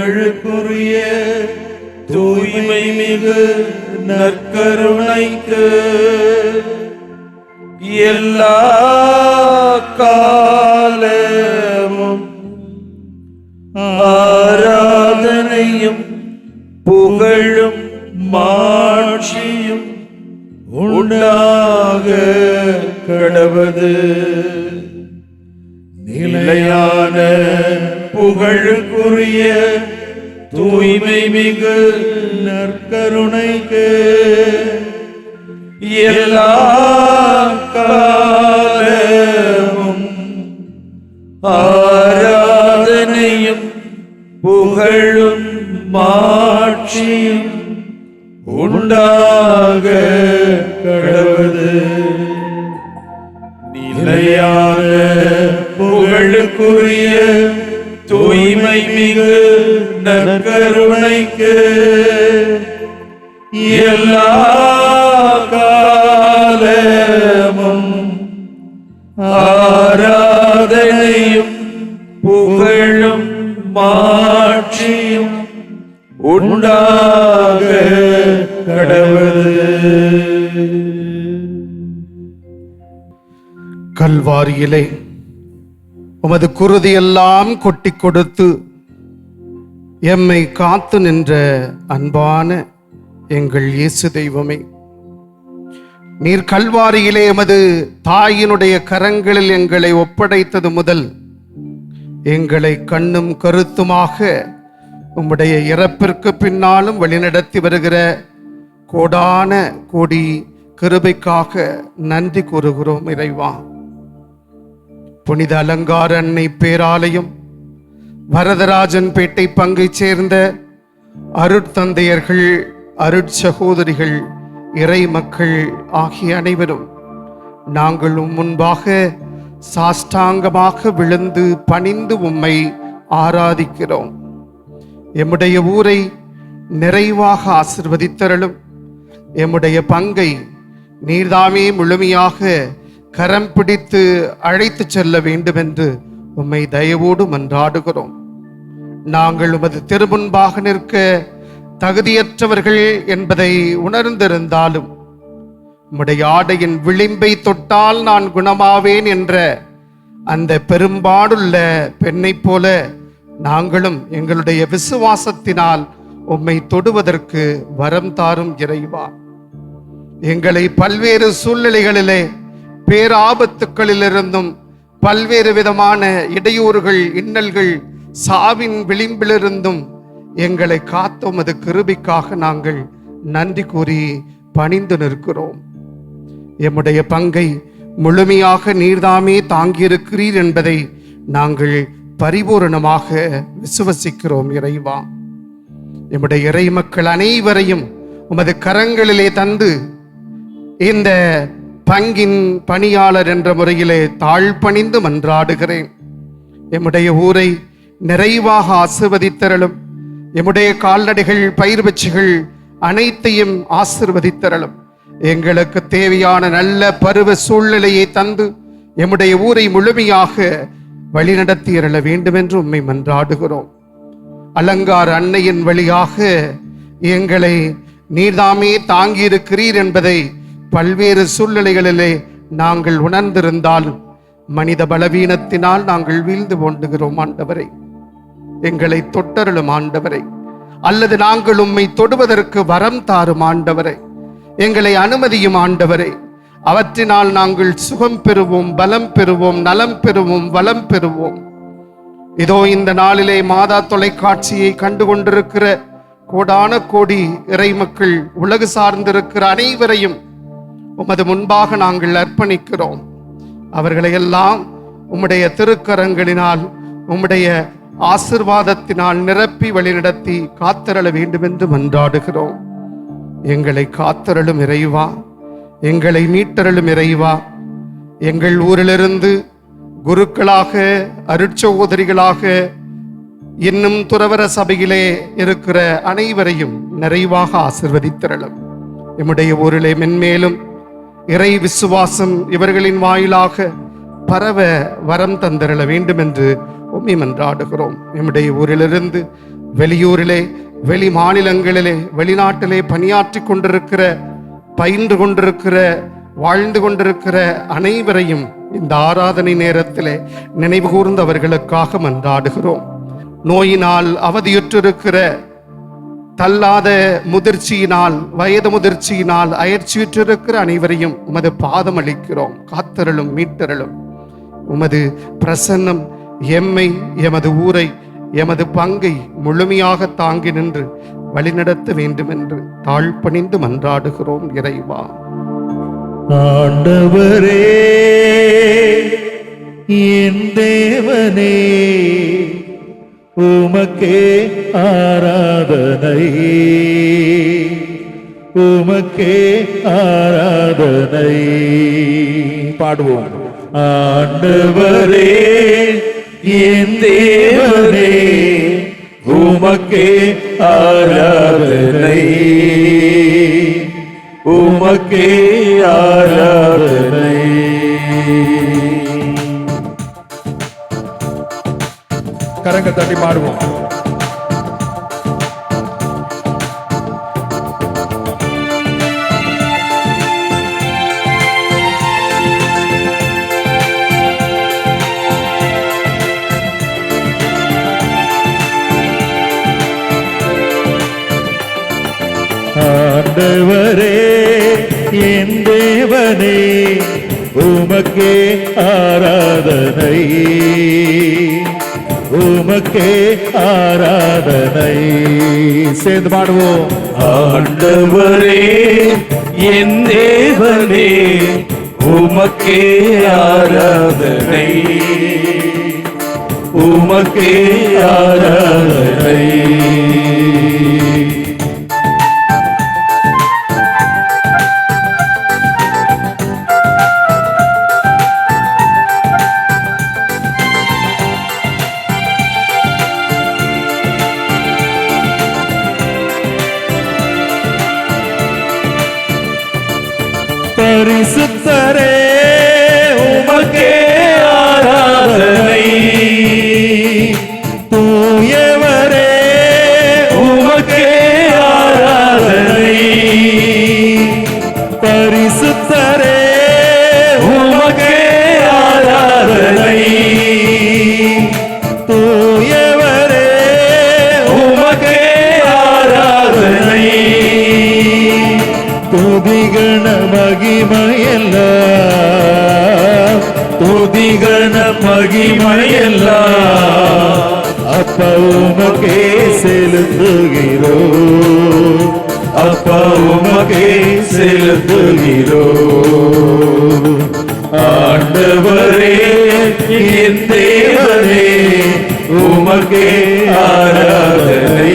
புகழுக்குரிய தூய்மை மிகு நற்கருணைக்கு எல்லா காலமும் ஆராதனையும் புகழும் மாட்சியும் உண்டாக கடவது. நிலையான புகழுக்குரிய தூய்மை மிகு நற்கருணைக்கு எல்லா காலமும் ஆராதனையும் புகழும் மாட்சியும் உண்டாக கடவது. நிலையான புகழுக்குரிய தூய்மை மிகு நற்கருணைக்கு எல்லா காலமும் ஆராதனையும் புகழும் மாட்சியும் உண்டாக கடவது. கல்வாரியிலே உமது குருதியெல்லாம் கொட்டி கொடுத்து எம்மை காத்து நின்ற அன்பான எங்கள் இயேசு தெய்வமே, நீர் கல்வாரியிலே எமது தாயினுடைய கரங்களில் எங்களை ஒப்படைத்தது முதல் எங்களை கண்ணும் கருத்துமாக உம்முடைய இறப்பிற்கு பின்னாலும் வழிநடத்தி வருகிற கோடான கோடி கிருபைக்காக நன்றி கூறுகிறோம் இறைவா. புனித அலங்கார அன்னை பேராலயம், வரதராஜன் பேட்டை பங்கை சேர்ந்த அருட்தந்தையர்கள், அருட்சகோதரிகள், இறை மக்கள் ஆகிய அனைவரும் நாங்கள் முன்பாக சாஷ்டாங்கமாக விழுந்து பணிந்து உம்மை ஆராதிக்கிறோம். எம்முடைய ஊரை நிறைவாக ஆசிர்வதித்தருளும். எம்முடைய பங்கை நீர்தாமே முழுமையாக கரம் பிடித்து அழைத்து செல்ல வேண்டும் என்று உம்மை தயவோடு மன்றாடுகிறோம். நாங்கள் உமது திருமுன்பாக நிற்க தகுதியற்றவர்கள் என்பதை உணர்ந்திருந்தாலும் உம்முடைய ஆடையின் விளிம்பை தொட்டால் நான் குணமாவேன் என்ற அந்த பெரும்பாடுள்ள பெண்ணை போல நாங்களும் எங்களுடைய விசுவாசத்தினால் உம்மை தொடுவதற்கு வரம் தாரும் இறைவா. எங்களை பல்வேறு சூழ்நிலைகளிலே பேராபத்துக்களிலிருந்தும் பல்வேறு விதமான இடையூறுகள், இன்னல்கள், சாவின் விளிம்பிலிருந்தும் எங்களை காத்த உமது கிருபைக்காக நாங்கள் நன்றி கூறி பணிந்து நிற்கிறோம். எம்முடைய பங்கை முழுமையாக நீர்தாமே தாங்கியிருக்கிறீர் என்பதை நாங்கள் பரிபூரணமாக விசுவசிக்கிறோம் இறைவா. எம்முடைய இறை மக்கள் அனைவரையும் உமது கரங்களிலே தந்து இந்த பங்கின் பணியாளர் என்ற முறையிலே தாழ்பணிந்து மன்றாடுகிறேன். எம்முடைய ஊரை நிறைவாக ஆசிர்வதித்தருளும். எம்முடைய கால்நடைகள், பயிர் வச்சிகள் அனைத்தையும் ஆசிர்வதித்தருளும். எங்களுக்கு தேவையான நல்ல பருவ சூழ்நிலையை தந்து எம்முடைய ஊரை முழுமையாக வழிநடத்தி அருள வேண்டும் என்று உம்மை மன்றாடுகிறோம். அலங்கார அன்னையின் வழியாக எங்களை நீர்தாமே தாங்கியிருக்கிறீர் என்பதை பல்வேறு சூழ்நிலைகளிலே நாங்கள் உணர்ந்திருந்தாலும் மனித பலவீனத்தினால் நாங்கள் வீழ்ந்து போண்டுகிறோம் ஆண்டவரை. எங்களை தொட்டருளும் ஆண்டவரை, அல்லது நாங்கள் உம்மை தொடுவதற்கு வரம் தாரும் ஆண்டவரை. எங்களை அனுமதியும் ஆண்டவரை. அவற்றினால் நாங்கள் சுகம் பெறுவோம், பலம் பெறுவோம், நலம் பெறுவோம், வளம் பெறுவோம். இதோ இந்த நாளிலே மாதா தொலைக்காட்சியை கண்டு கொண்டிருக்கிற கோடான கோடி இறை மக்கள், உலகு சார்ந்திருக்கிற அனைவரையும் உமது முன்பாக நாங்கள் அர்ப்பணிக்கிறோம். அவர்களையெல்லாம் உம்முடைய திருக்கரங்களினால், உம்முடைய ஆசிர்வாதத்தினால் நிரப்பி வழிநடத்தி காத்தருள வேண்டும் என்று மன்றாடுகிறோம். எங்களை காத்தருளும் இறைவா, எங்களை மீட்டருளும் இறைவா. எங்கள் ஊரிலிருந்து குருக்களாக, அருட்சகோதரிகளாக, இன்னும் துறவர சபையிலே இருக்கிற அனைவரையும் நிறைவாக ஆசிர்வதித்தருளும். எம்முடைய ஊரிலே மென்மேலும் இறை விசுவாசம் இவர்களின் வாயிலாக பரவ வரம் தந்தருள வேண்டும் என்று உம்மை மன்றாடுகிறோம். எம்முடைய ஊரிலிருந்து வெளியூரிலே, வெளி மாநிலங்களிலே, வெளிநாட்டிலே பணியாற்றி கொண்டிருக்கிற, பயின்று கொண்டிருக்கிற, வாழ்ந்து கொண்டிருக்கிற அனைவரையும் இந்த ஆராதனை நேரத்திலே நினைவு கூர்ந்து அவர்களுக்காக மன்றாடுகிறோம். நோயினால் அவதியுற்றிருக்கிற, தள்ளாத முதிர்ச்சியினால், வயது முதிர்ச்சியினால் அயற்சியுற்றிருக்கிற அனைவரையும் உமது பாதம் அளிக்கிறோம். காத்தருளும், மீட்டருளும். உமது பிரசன்னம் எம்மை, எமது ஊரை, எமது பங்கை முழுமையாக தாங்கி நின்று வழிநடத்த வேண்டும் என்று தாழ்பணிந்து மன்றாடுகிறோம் இறைவா. ஆண்டவரே, என் தேவனே, உமக்கே ஆராதனை, உமக்கே ஆராதனை. பாடுவோம். ஆண்டவரே, என் தேவனே, உமக்கே ஆராதனை, உமக்கே ஆராதனை. கரங்கள் தட்டி பாடுவோம். ஆண்டவரே, என் தேவனே, உமக்கே ஆராதனை, உமக்கே ஆராதனை. சேர்ந்து பாடுவோம். ஆண்டவரே, என் தேவனே, உமக்கே ஆராதனை, உமக்கே ஆராதனை. பரிசுத்தரே, உமக்கே ஆராதனை, தூயவரே, உமக்கே ஆராதனை, பரிசுத்தரே, உமக்கே ஆராதனை, தூயவரே, உமக்கே ஆராதனை. துதிகண மகிமையெல்லாம், துதிகண மகிமையெல்லாம் அப்பா உமக்கே செலுத்துகிறோம், அப்பா உமக்கே செலுத்துகிறோம். ஆண்டவரே, என் தேவனே, உமக்கே ஆராதனை,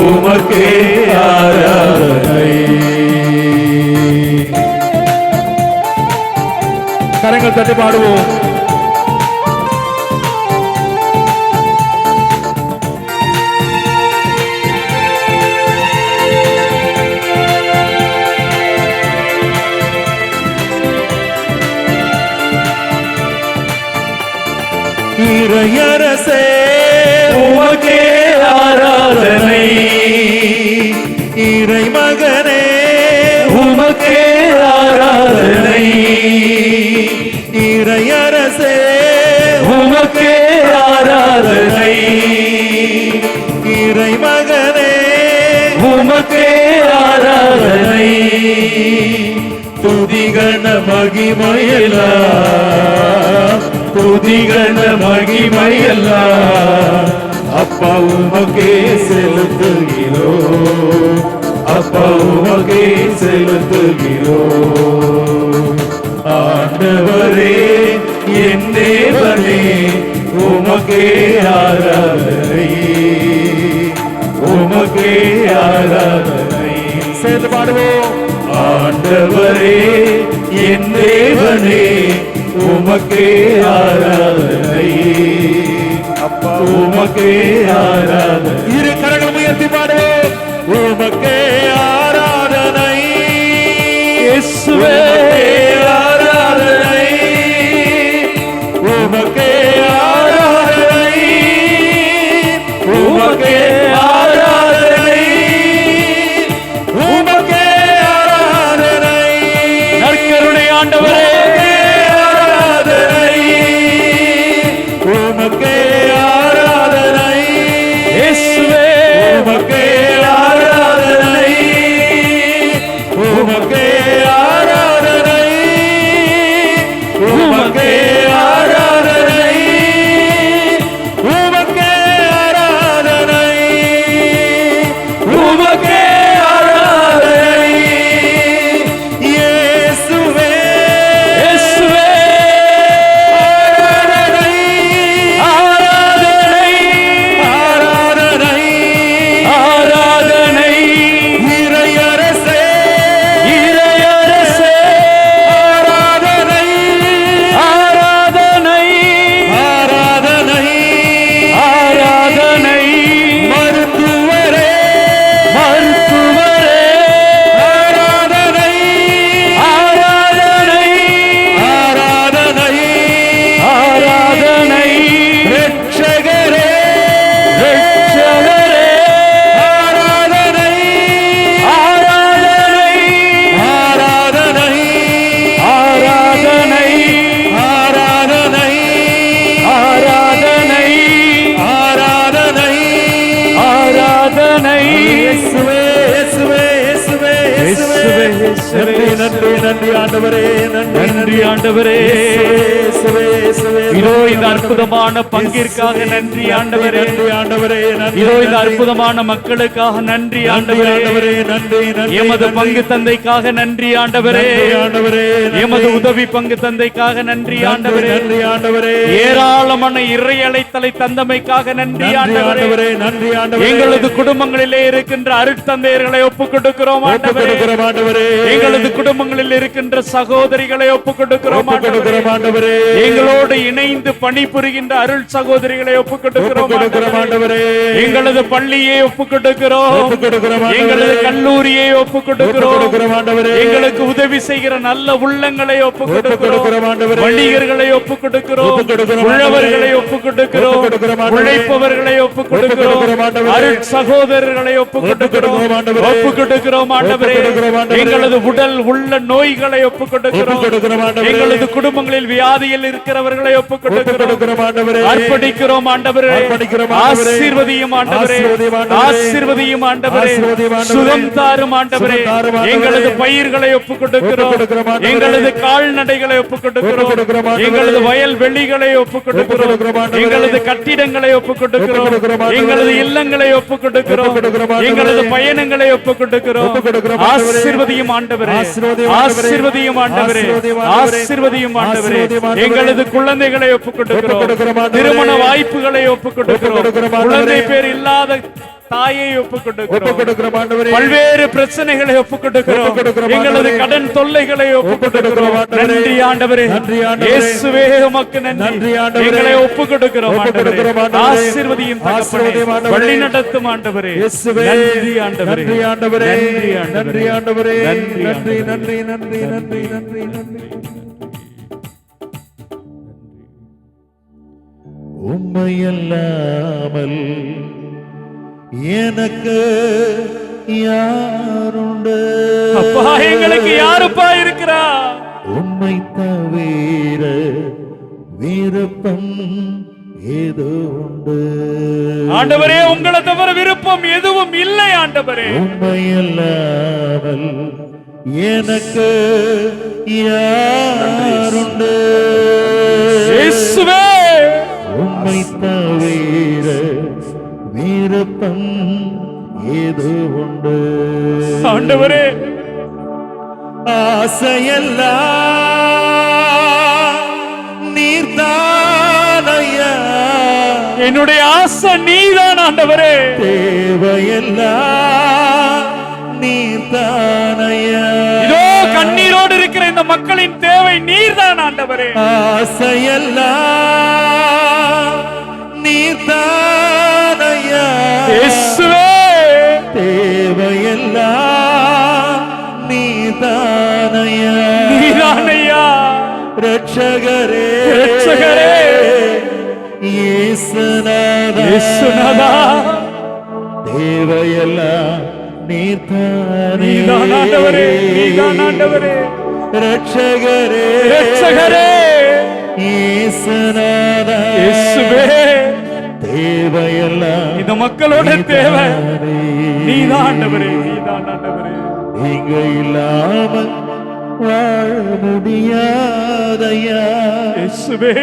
உமக்கே ஆராதனை. கரங்கள் தட்டி பாடுவோம். இறையரசே, உமக்கே ஆராதனை, இறைமகனே, உமக்கே ஆராதனை, இறையரசே, உமக்கே ஆராதனை, இறைமகனே, உமக்கே ஆராதனை. துதிகண மகிமையெல்லாம், துதிகண மகிமையெல்லாம் அப்பா உமக்கே செலுத்துகிறோம், அப்பா உமக்கே செலுத்துகிறோம். ஆண்டவரே, என் தேவனே, உமக்கே ஆராதனை, உமக்கே ஆராதனை. சேர்ந்து பாடுவோம். ஆண்டவரே, என் தேவனே, உமக்கே ஆராதனை, அப்பா உமக்கே ஆராதனை. இரு கரங்கள் உயர்த்தி பாடுவோம். உமக்கே ஆராதனை, இயேசுவே ஆராதனை, உமக்கே ஆராதனை, நன்றி நன்றி நன்றி ஆண்டவரே, நன்றி ஆண்டவரே. இதோ இந்த அற்புதமான பங்கிற்காக நன்றி ஆண்டவரே, நன்றி ஆண்டவரே. இதோ இந்த அற்புதமான மக்களுக்காக நன்றி ஆண்டவரே, நன்றி. எமது பங்கு தந்தைக்காக நன்றி ஆண்டவரே, ஆண்டவரே. எமது உதவி பங்கு தந்தைக்காக நன்றி ஆண்டவரே, நன்றி ஆண்டவரே. ஏராளமான இறை அழைத்தலை தந்தமைக்காக நன்றி ஆண்டவரே, நன்றி ஆண்டவரே. எங்களது குடும்பங்களிலே இருக்கின்ற அருட்தந்தையர்களை ஒப்புக் கொடுக்கிறோம் ஆண்டவரே, எங்களது குடும்பங்களில் இருக்கின்ற சகோதரிகளை ஒப்புக் கொடுக்கிறோம் ஆண்டவரே, எங்களோடு இணைந்து பணிபுரிகின்ற அருள் சகோதரிகளை ஒப்புக் கொடுக்கிறோம் ஆண்டவரே, எங்களது பள்ளியை ஒப்புக் கொடுக்கிறோம், எங்களது கல்லூரியை ஒப்புக் கொடுக்கிறோம் ஆண்டவரே, எங்களுக்கு உதவி செய்கிற நல்ல உள்ளங்களை ஒப்புக் கொடுக்கிறோம் ஆண்டவரே, வணிகர்களை ஒப்புக் கொடுக்கிறோம், உழவர்களை ஒப்புக் கொடுக்கிறோம், உழைப்பவர்களை ஒப்புக் கொடுக்கிறோம், அருள் சகோதரர்களை ஒப்புக் கொடுக்கிறோம் ஆண்டவரே, எங்களது உடல் உள்ள நோய்களை ஒப்புக் கொடுக்கிறோம், எங்களது குடும்பங்களில் வியாதியில் இருக்கிறவர்களை ஒப்புக் கொடுக்கிறோம் ஆண்டவரே, அர்ப்பணிக்கிறோம் ஆண்டவரே, ஆசீர்வதியும் ஆண்டவரே, ஆசீர்வதியும் ஆண்டவரே, சுகம் தாரும் ஆண்டவரே, எங்களது பயிர்களை ஒப்புக் கொடுக்கிறோம், எங்களது கால்நடைகளை ஒப்புக் கொடுக்கிறோம், எங்களது வயல் வெளிகளை ஒப்புக் கொடுக்கிறோம், எங்களது கட்டிடங்களை ஒப்புக் கொடுக்கிறோம், எங்களது இல்லங்களை ஒப்புக் கொடுக்கிறோம், எங்களது பயணங்களை ஒப்புக் கொடுக்கிறோம். ஆசீர்வதியும் ஆண்டவரே, ஆசீர்வதியும் ஆண்டவரே, ஆசீர்வதியும் ஆண்டவரே. எங்களது குழந்தைகளை ஒப்புக் கொடுக்கிறோம், திருமண வாய்ப்புகளை ஒப்புக் கொடுக்கிறோம், குழந்தை பேர் இல்லாத தாயை ஒப்புக் கொடுக்கிறோம், பல்வேறு பிரச்சனைகளை ஒப்புக் கொடுக்கிறோம், எங்களது கடன் தொல்லைகளை ஒப்புக் கொடுக்கிறோம். நன்றி ஆண்டவரே, இயேசுவே உமக்கு நன்றி. எங்களை ஒப்புக் கொடுக்கிறோம் ஆண்டவரே, ஆசீர்வதியும் தகப்பனே, வழி நடத்தும் ஆண்டவரே, நன்றி ஆண்டவரே, நன்றி ஆண்டவரே, நன்றி ஆண்டவரே, நன்றி நன்றி நன்றி நன்றி நன்றி நன்றி. உம்மையல்லாமல் எனக்கு யாருண்டு? அப்பா, எங்களுக்கு யாருப்பா இருக்கிறா? உம்மை தவிர விருப்பம் ஏதோ உண்டு? ஆண்டவரே, உங்களை தவிர விருப்பம் எதுவும் இல்லை ஆண்டவரே. உம்மையல்லாமல் எனக்கு யாருண்டு? இயேசுவே, உம்மை தவிர விருப்பம் ஏதோ உண்டு? ஆண்டவரே, ஆசையெல்லாம் நீர்தானையா? என்னுடைய ஆசை நீதான் ஆண்டவரே. தேவையெல்லாம் நீர்தானையா? இதோ கண்ணீரோடு இருக்கிற இந்த மக்களின் தேவை நீர்தான் ஆண்டவரே. ஆசையெல்லாம் நீர்தானையா? இயேசுவே, தேவையெல்லாம் நீதானையா? நீதானையா? ரட்சகரே, ரட்சகரே, இயேசுநாதா, இயேசுநாதா, தேவையெல்லாம் நீதானே. நீதான் ஆண்டவரே, நீதான் ஆண்டவரே. ரட்சகரே, ரட்சகரே, இயேசுநாதா, இயேசுவே, தேவையெல்லாம் இந்த மக்களோட தேவை நீதான் ஆண்டவரே, நீதான் ஆண்டவரே. நீங்க இல்லாம வாழ முடியாதையா? இயேசுவே,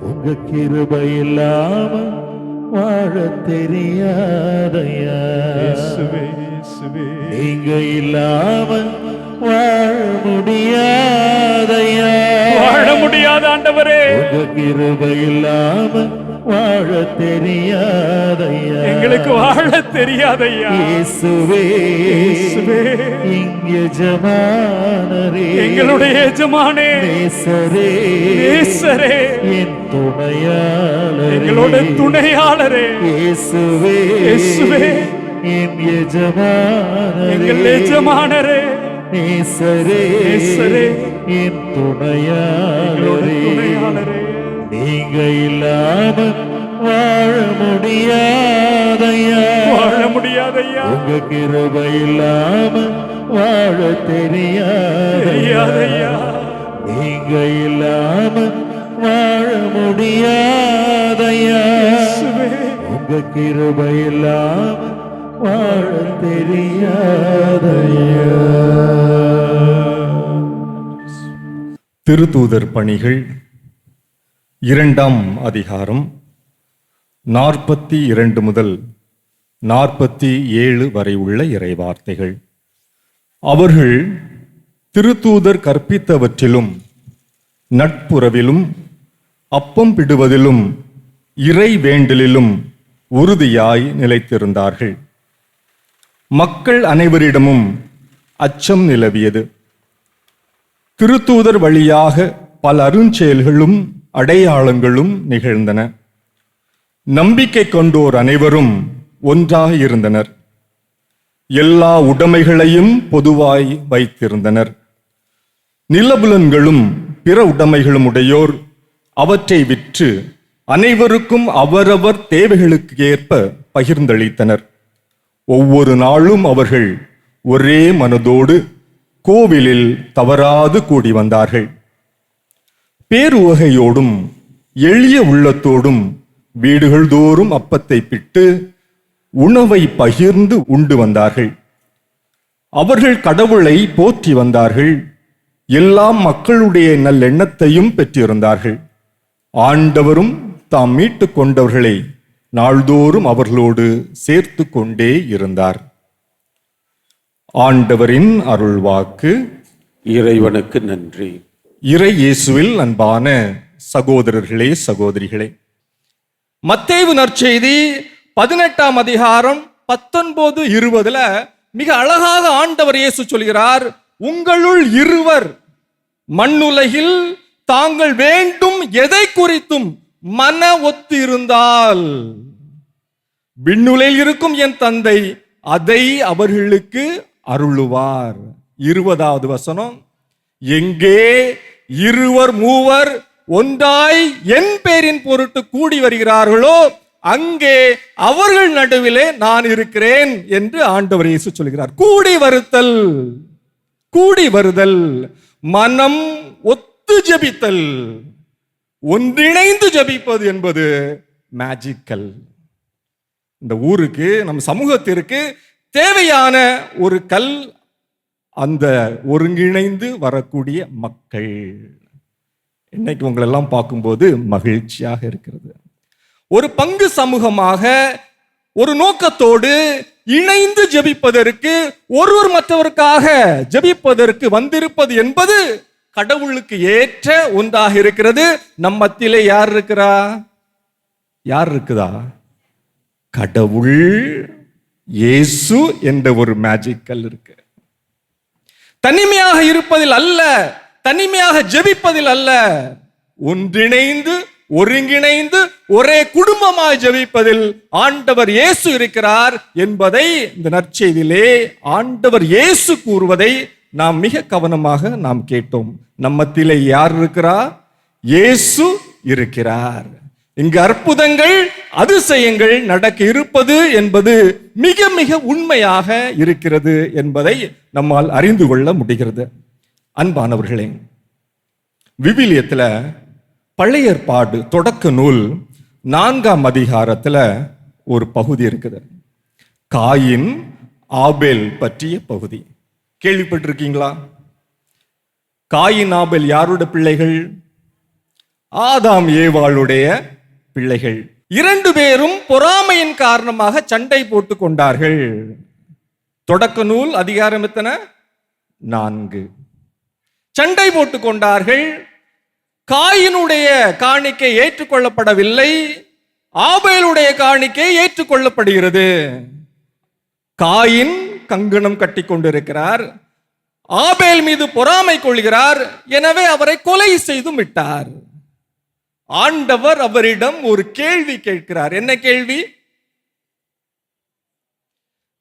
உங்க கிருபை இல்லாம வாழ தெரியாதையா? இயேசுவே, இயேசுவே. நீங்க இல்லாம வாழ முடியாதையா? வாழ முடியாத ஆண்டவரே, உங்க கிருபை இல்லாம வாழ தெரியாதையா? எங்களுக்கு வாழ தெரியாதையா? இயேசுவே, இயேசுவே, இங்க எஜமானரே, எங்களுடைய எஜமானே, நேசரே, நேசரே, என் துணையாளரே, எங்களோட துணையாளரே. இயேசுவே, இயேசுவே, என் எஜமானரே, எங்கள் எஜமானரே, நேசரே, நேசரே, என் எங்களோட துணையாளரே. துணையாளரே. நீங்க இல்லாம வாழ முடியாதையா? வாழ முடியாதையா? உங்க கிருபை இல்லாம வாழ தெரியாதையா? தெரியாதையா? நீங்க இல்லாம வாழ முடியாதையா? இயேசுவே, உங்க கிருபை இல்லாம வாழ தெரியாதையா. திருத்தூதர் பணிகள் 2ஆம் அதிகாரம் 42 முதல் 47 வரை உள்ள இறைவார்த்தைகள். அவர்கள் திருத்தூதர் கற்பித்தவற்றிலும் நட்புறவிலும் அப்பம் பிடுவதிலும் இறை வேண்டலிலும் உறுதியாய் நிலைத்திருந்தார்கள். மக்கள் அனைவரிடமும் அச்சம் நிலவியது. திருத்தூதர் வழியாக பல அருஞ்செயல்களும் அடையாளங்களும் நிகழ்ந்தன. நம்பிக்கை கொண்டோர் அனைவரும் ஒன்றாக இருந்தனர். எல்லா உடைமைகளையும் பொதுவாய் வைத்திருந்தனர். நிலபுலன்களும் பிற உடைமைகளும் உடையோர் அவற்றை விற்று அனைவருக்கும் அவரவர் தேவைகளுக்கு ஏற்ப பகிர்ந்தளித்தனர். ஒவ்வொரு நாளும் அவர்கள் ஒரே மனதோடு கோவிலில் தவறாது கூடி வந்தார்கள். பேருவகையோடும் எளிய உள்ளத்தோடும் வீடுகள் தோறும் அப்பத்தை பிட்டு உணவை பகிர்ந்து உண்டு வந்தார்கள். அவர்கள் கடவுளை போற்றி வந்தார்கள். எல்லா மக்களுடைய நல்லெண்ணத்தையும் பெற்றிருந்தார்கள். ஆண்டவரும் தாம் மீட்டு கொண்டவர்களை நாள்தோறும் அவர்களோடு சேர்த்து கொண்டே இருந்தார். ஆண்டவரின் அருள்வாக்கு. இறைவனுக்கு நன்றி. இறை இயேசுவில் அன்பான சகோதரர்களே, சகோதரிகளே, மத்தேயு நற்செய்தி 18ஆம் அதிகாரம் 19-20 மிக அழகாக ஆண்டவர் இயேசு சொல்கிறார், உங்களுள் இருவர் மண்ணுலகில் தாங்கள் வேண்டும் எதை குறித்தும் மன ஒத்து இருந்தால் விண்ணுலகில் இருக்கும் என் தந்தை அதை அவர்களுக்கு அருளுவார். 20வது வசனம், எங்கே இருவர் மூவர் ஒன்றாய் என் பேரின் பொருட்டு கூடி வருகிறார்களோ அங்கே அவர்கள் நடுவிலே நான் இருக்கிறேன் என்று ஆண்டவர் இயேசு சொல்கிறார். கூடி வருதல், கூடி வருதல், மனம் ஒத்து ஜெபித்தல், ஒன்றிணைந்து ஜெபிப்பது என்பது மேஜிக்கல். இந்த ஊருக்கு, நம் சமூகத்திற்கு தேவையான ஒரு கல் அந்த ஒருங்கிணைந்து வரக்கூடிய மக்கள். இன்னைக்கு உங்களெல்லாம் பார்க்கும்போது மகிழ்ச்சியாக இருக்கிறது. ஒரு பங்கு சமூகமாக ஒரு நோக்கத்தோடு இணைந்து ஜெபிப்பதற்கு, ஒருவர் மற்றவருக்காக ஜெபிப்பதற்கு வந்திருப்பது என்பது கடவுளுக்கு ஏற்ற ஒன்றாக இருக்கிறது. நம் மத்தியிலே யார் இருக்கிறா? யார் இருக்குதா? கடவுள் இயேசு என்ற ஒரு மேஜிக்கல் இருக்கு. தனிமையாக இருப்பதில் அல்ல, தனிமையாக ஜெபிப்பதில் அல்ல, ஒன்றிணைந்து ஒருங்கிணைந்து ஒரே குடும்பமாய் ஜெபிப்பதில் ஆண்டவர் இயேசு இருக்கிறார் என்பதை இந்த நற்செய்தியிலே ஆண்டவர் இயேசு கூறுவதை நாம் மிக கவனமாக நாம் கேட்டோம். நம்மத்திலே யார் இருக்கிறார்? இயேசு இருக்கிறார். இங்கு அற்புதங்கள் அதிசயங்கள் நடக்க இருப்பது என்பது மிக மிக உண்மையாக இருக்கிறது என்பதை நம்மால் அறிந்து கொள்ள முடிகிறது. அன்பானவர்களே, விவிலியத்தில் பழைய ஏற்பாடு தொடக்க நூல் 4ஆம் அதிகாரத்தில் ஒரு பகுதி இருக்குது. காயின் ஆபேல் பற்றிய பகுதி. கேள்விப்பட்டிருக்கீங்களா? காயின் ஆபேல் யாருடைய பிள்ளைகள்? ஆதாம் ஏவாளுடைய பிள்ளைகள். 2 பேரும் பொறாமையின் காரணமாக சண்டை போட்டு கொண்டார்கள். தொடக்க நூல் அதிகாரம் எத்தனை? 4. சண்டை போட்டு கொண்டார்கள். காயினுடைய காணிக்கை ஏற்றுக்கொள்ளப்படவில்லை, ஆபேலுடைய காணிக்கை ஏற்றுக்கொள்ளப்படுகிறது. காயின் கங்கணம் கட்டி கொண்டிருக்கிறார். ஆபேல் மீது பொறாமை கொள்கிறார். எனவே அவரை கொலை செய்து விட்டார். ஆண்டவர் அவரிடம் ஒரு கேள்வி கேட்கிறார். என்ன கேள்வி?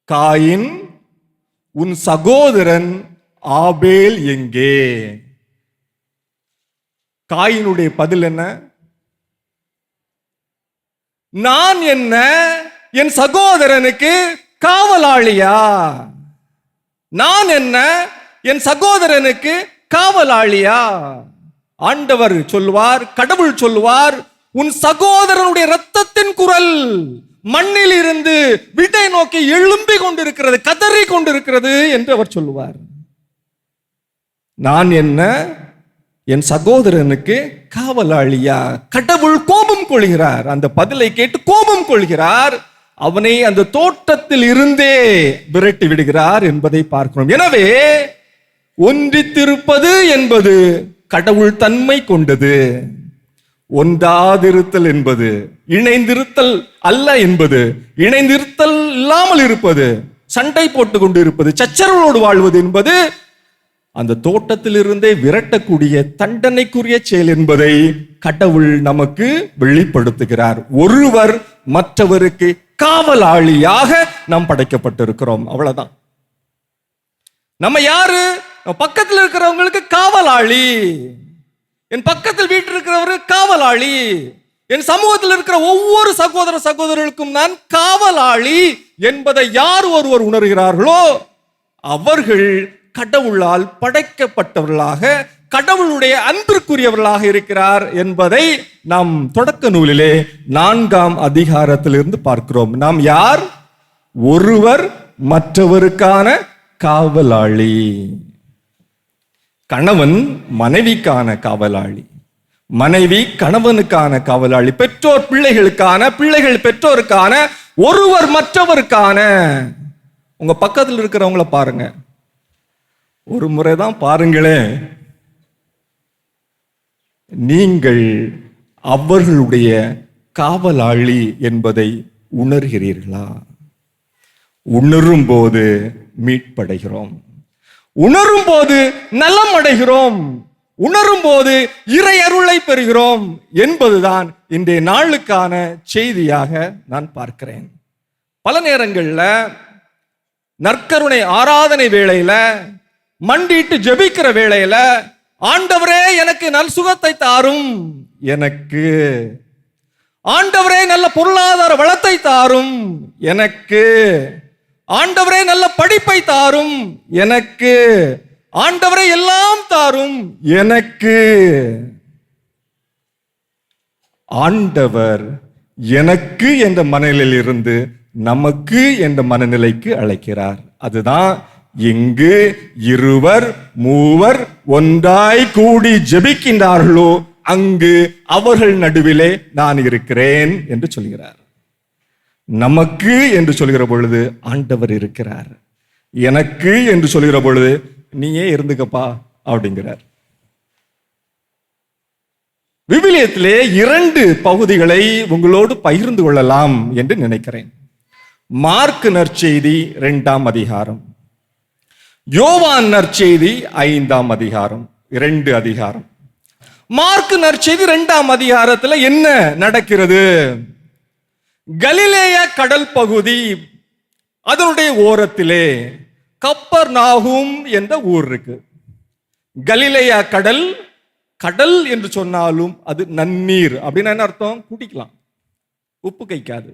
காயின், உன் சகோதரன் ஆபேல் எங்கே? காயினுடைய பதில் என்ன? நான் என்ன என் சகோதரனுக்கு காவலாளியா? நான் என்ன என் சகோதரனுக்கு காவலாளியா? ஆண்டவர் சொல்லுவார், கடவுள் சொல்லுவார், உன் சகோதரனுடைய இரத்தத்தின் குரல் மண்ணில் இருந்து வீட்டை நோக்கி எழும்பி கொண்டிருக்கிறது, கதறி கொண்டிருக்கிறது என்று அவர் சொல்லுவார். நான் என்ன என் சகோதரனுக்கு காவலாளியா? கடவுள் கோபம் கொள்கிறார். அந்த பதிலை கேட்டு கோபம் கொள்கிறார். அவனை அந்த தோட்டத்தில் இருந்தே விரட்டி விடுகிறார் என்பதை பார்க்கிறோம். எனவே ஒன்றித்திருப்பது என்பது கடவுள் தன்மை கொண்டது. ஒன்றாதிருத்தல் என்பது இணைந்திருத்தல் அல்ல என்பது, இணைந்திருத்தல் இல்லாமல் இருப்பது, சண்டை போட்டுக் கொண்டு இருப்பது, சச்சரவோடு வாழ்வது என்பது அந்த தோட்டத்திலிருந்தே விரட்டக்கூடிய தண்டனைக்குரிய செயல் என்பதை கடவுள் நமக்கு வெளிப்படுத்துகிறார். ஒருவர் மற்றவருக்கு காவலாளியாக நாம் படைக்கப்பட்டிருக்கிறோம். அவ்வளவுதான். நம்ம யாரு? பக்கத்தில் இருக்கிறவங்களுக்கு காவலாளி. என் பக்கத்தில் வீட்டில் இருக்கிறவரு காவலாளி. என் சமூகத்தில் இருக்கிற ஒவ்வொரு சகோதர சகோதரர்களுக்கும் நான் காவலாளி என்பதை யார் ஒருவர் உணர்கிறார்களோ அவர்கள் கடவுளால் படைக்கப்பட்டவர்களாக, கடவுளுடைய அன்பிற்குரியவர்களாக இருக்கிறார் என்பதை நாம் தொடக்க நூலிலே 4ஆம் அதிகாரத்திலிருந்து பார்க்கிறோம். நாம் யார்? ஒருவர் மற்றவருக்கான காவலாளி. கணவன் மனைவிக்கான காவலாளி, மனைவி கணவனுக்கான காவலாளி, பெற்றோர் பிள்ளைகளுக்கான, பிள்ளைகள் பெற்றோருக்கான, ஒருவர் மற்றவருக்கான. உங்க பக்கத்தில் இருக்கிறவங்கள பாருங்க, ஒரு முறைதான் பாருங்களேன். நீங்கள் அவர்களுடைய காவலாளி என்பதை உணர்கிறீர்களா? உணரும் போது மீட்படைகிறோம், உணரும் போது நலம் அடைகிறோம், உணரும் போது இறை அருளை பெறுகிறோம் என்பதுதான் இன்றைய நாளுக்கான செய்தியாக நான் பார்க்கிறேன். பல நேரங்கள்ல நற்கருணை ஆராதனை வேளையில, மண்டிட்டு ஜெபிக்கிற வேளையில, ஆண்டவரே எனக்கு நல் சுகத்தை தாரும், எனக்கு ஆண்டவரே நல்ல பொருளாதார வளத்தை தாரும், எனக்கு ஆண்டவரே நல்ல படிப்பை தாரும், எனக்கு ஆண்டவரே எல்லாம் தாரும், எனக்கு. ஆண்டவர் எனக்கு என்ற மனநிலையில் இருந்து நமக்கு என்ற மனநிலைக்கு அழைக்கிறார். அதுதான் எங்கு இருவர் மூவர் ஒன்றாய் கூடி ஜெபிக்கின்றார்களோ அங்கு அவர்கள் நடுவிலே நான் இருக்கிறேன் என்று சொல்கிறார். நமக்கு என்று சொல்கிற பொழுது ஆண்டவர் இருக்கிறார், எனக்கு என்று சொல்கிற பொழுது நீயே இருந்துக்கப்பா அப்படிங்கிறார். விவிலியத்திலே 2 பகுதிகளை உங்களோடு பகிர்ந்து கொள்ளலாம் என்று நினைக்கிறேன். மார்க் நற்செய்தி 2ஆம் அதிகாரம், யோவான் நற்செய்தி 5ஆம் அதிகாரம், 2 அதிகாரம். மார்க் நற்செய்தி 2ஆம் அதிகாரத்தில் என்ன நடக்கிறது? கலிலேய கடல் பகுதி, அதனுடைய ஓரத்திலே கப்பர்நாகும் என்ற ஊர் இருக்கு. கலிலேயா கடல், கடல் என்று சொன்னாலும் அது நன்னீர் அப்படின்னு என்ன அர்த்தம்? குடிக்கலாம், உப்பு கைக்காது.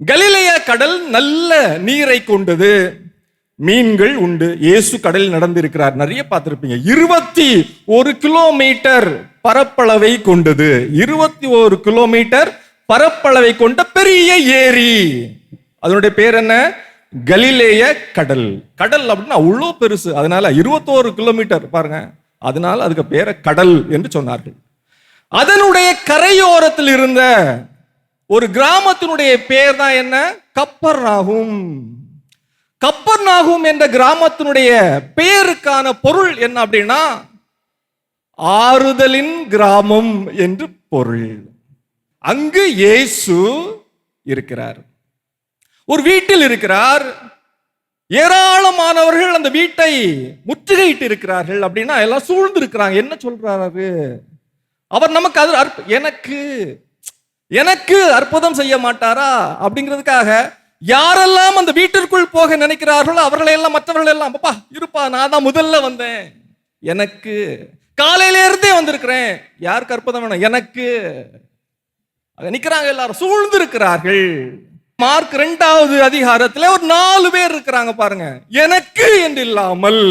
கலிலேயா கடல் நல்ல நீரை கொண்டது, மீன்கள் உண்டு. இயேசு கடலில் நடந்திருக்கிறார், நிறைய பார்த்திருப்பீங்க. 21 கிலோமீட்டர் பரப்பளவை கொண்டது, 21 கிலோமீட்டர் பரப்பளவை கொண்ட பெரிய ஏரி. அதனுடைய பேர் என்ன? கலிலேய கடல். கடல் அப்படின்னா அவ்வளோ பெருசு, அதனால 21 கிலோமீட்டர் பாருங்க, அதனால அதுக்கு பேரை கடல் என்று சொன்னார்கள். அதனுடைய கரையோரத்தில் இருந்த ஒரு கிராமத்தினுடைய பேர் தான் என்ன? கப்பர்நாகும். கப்பர்நாகும் என்ற கிராமத்தினுடைய பெயருக்கான பொருள் என்ன அப்படின்னா ஆறுதலின் கிராமம் என்று பொருள். அங்கு இயேசு இருக்கிறார், ஒரு வீட்டில் இருக்கிறார். ஏராளமானவர்கள் அந்த வீட்டை முற்றுகையிட்டு இருக்கிறார்கள். அப்படின்னா எல்லாம் சூழ்ந்து இருக்கிறாங்க. என்ன சொல்றாரு அவர்? நமக்கு அது எனக்கு அற்புதம் செய்ய மாட்டாரா அப்படிங்கிறதுக்காக யாரெல்லாம் அந்த வீட்டிற்குள் போக நினைக்கிறார்களோ அவர்களை எல்லாம், மற்றவர்கள் எல்லாம், அப்பா இருப்பா, நான் தான் முதல்ல வந்தேன், எனக்கு காலையில இருந்தே வந்திருக்கிறேன், யாருக்கு அற்புதம் வேணும்? எனக்கு. நிக்கிறாங்க, எல்லாரும் சூழ்ந்து இருக்கிறார்கள். மார்க் 2ஆவது அதிகாரத்தில் ஒரு 4 பேர் இருக்கிறாங்க பாருங்க. எனக்கு என்று இல்லாமல்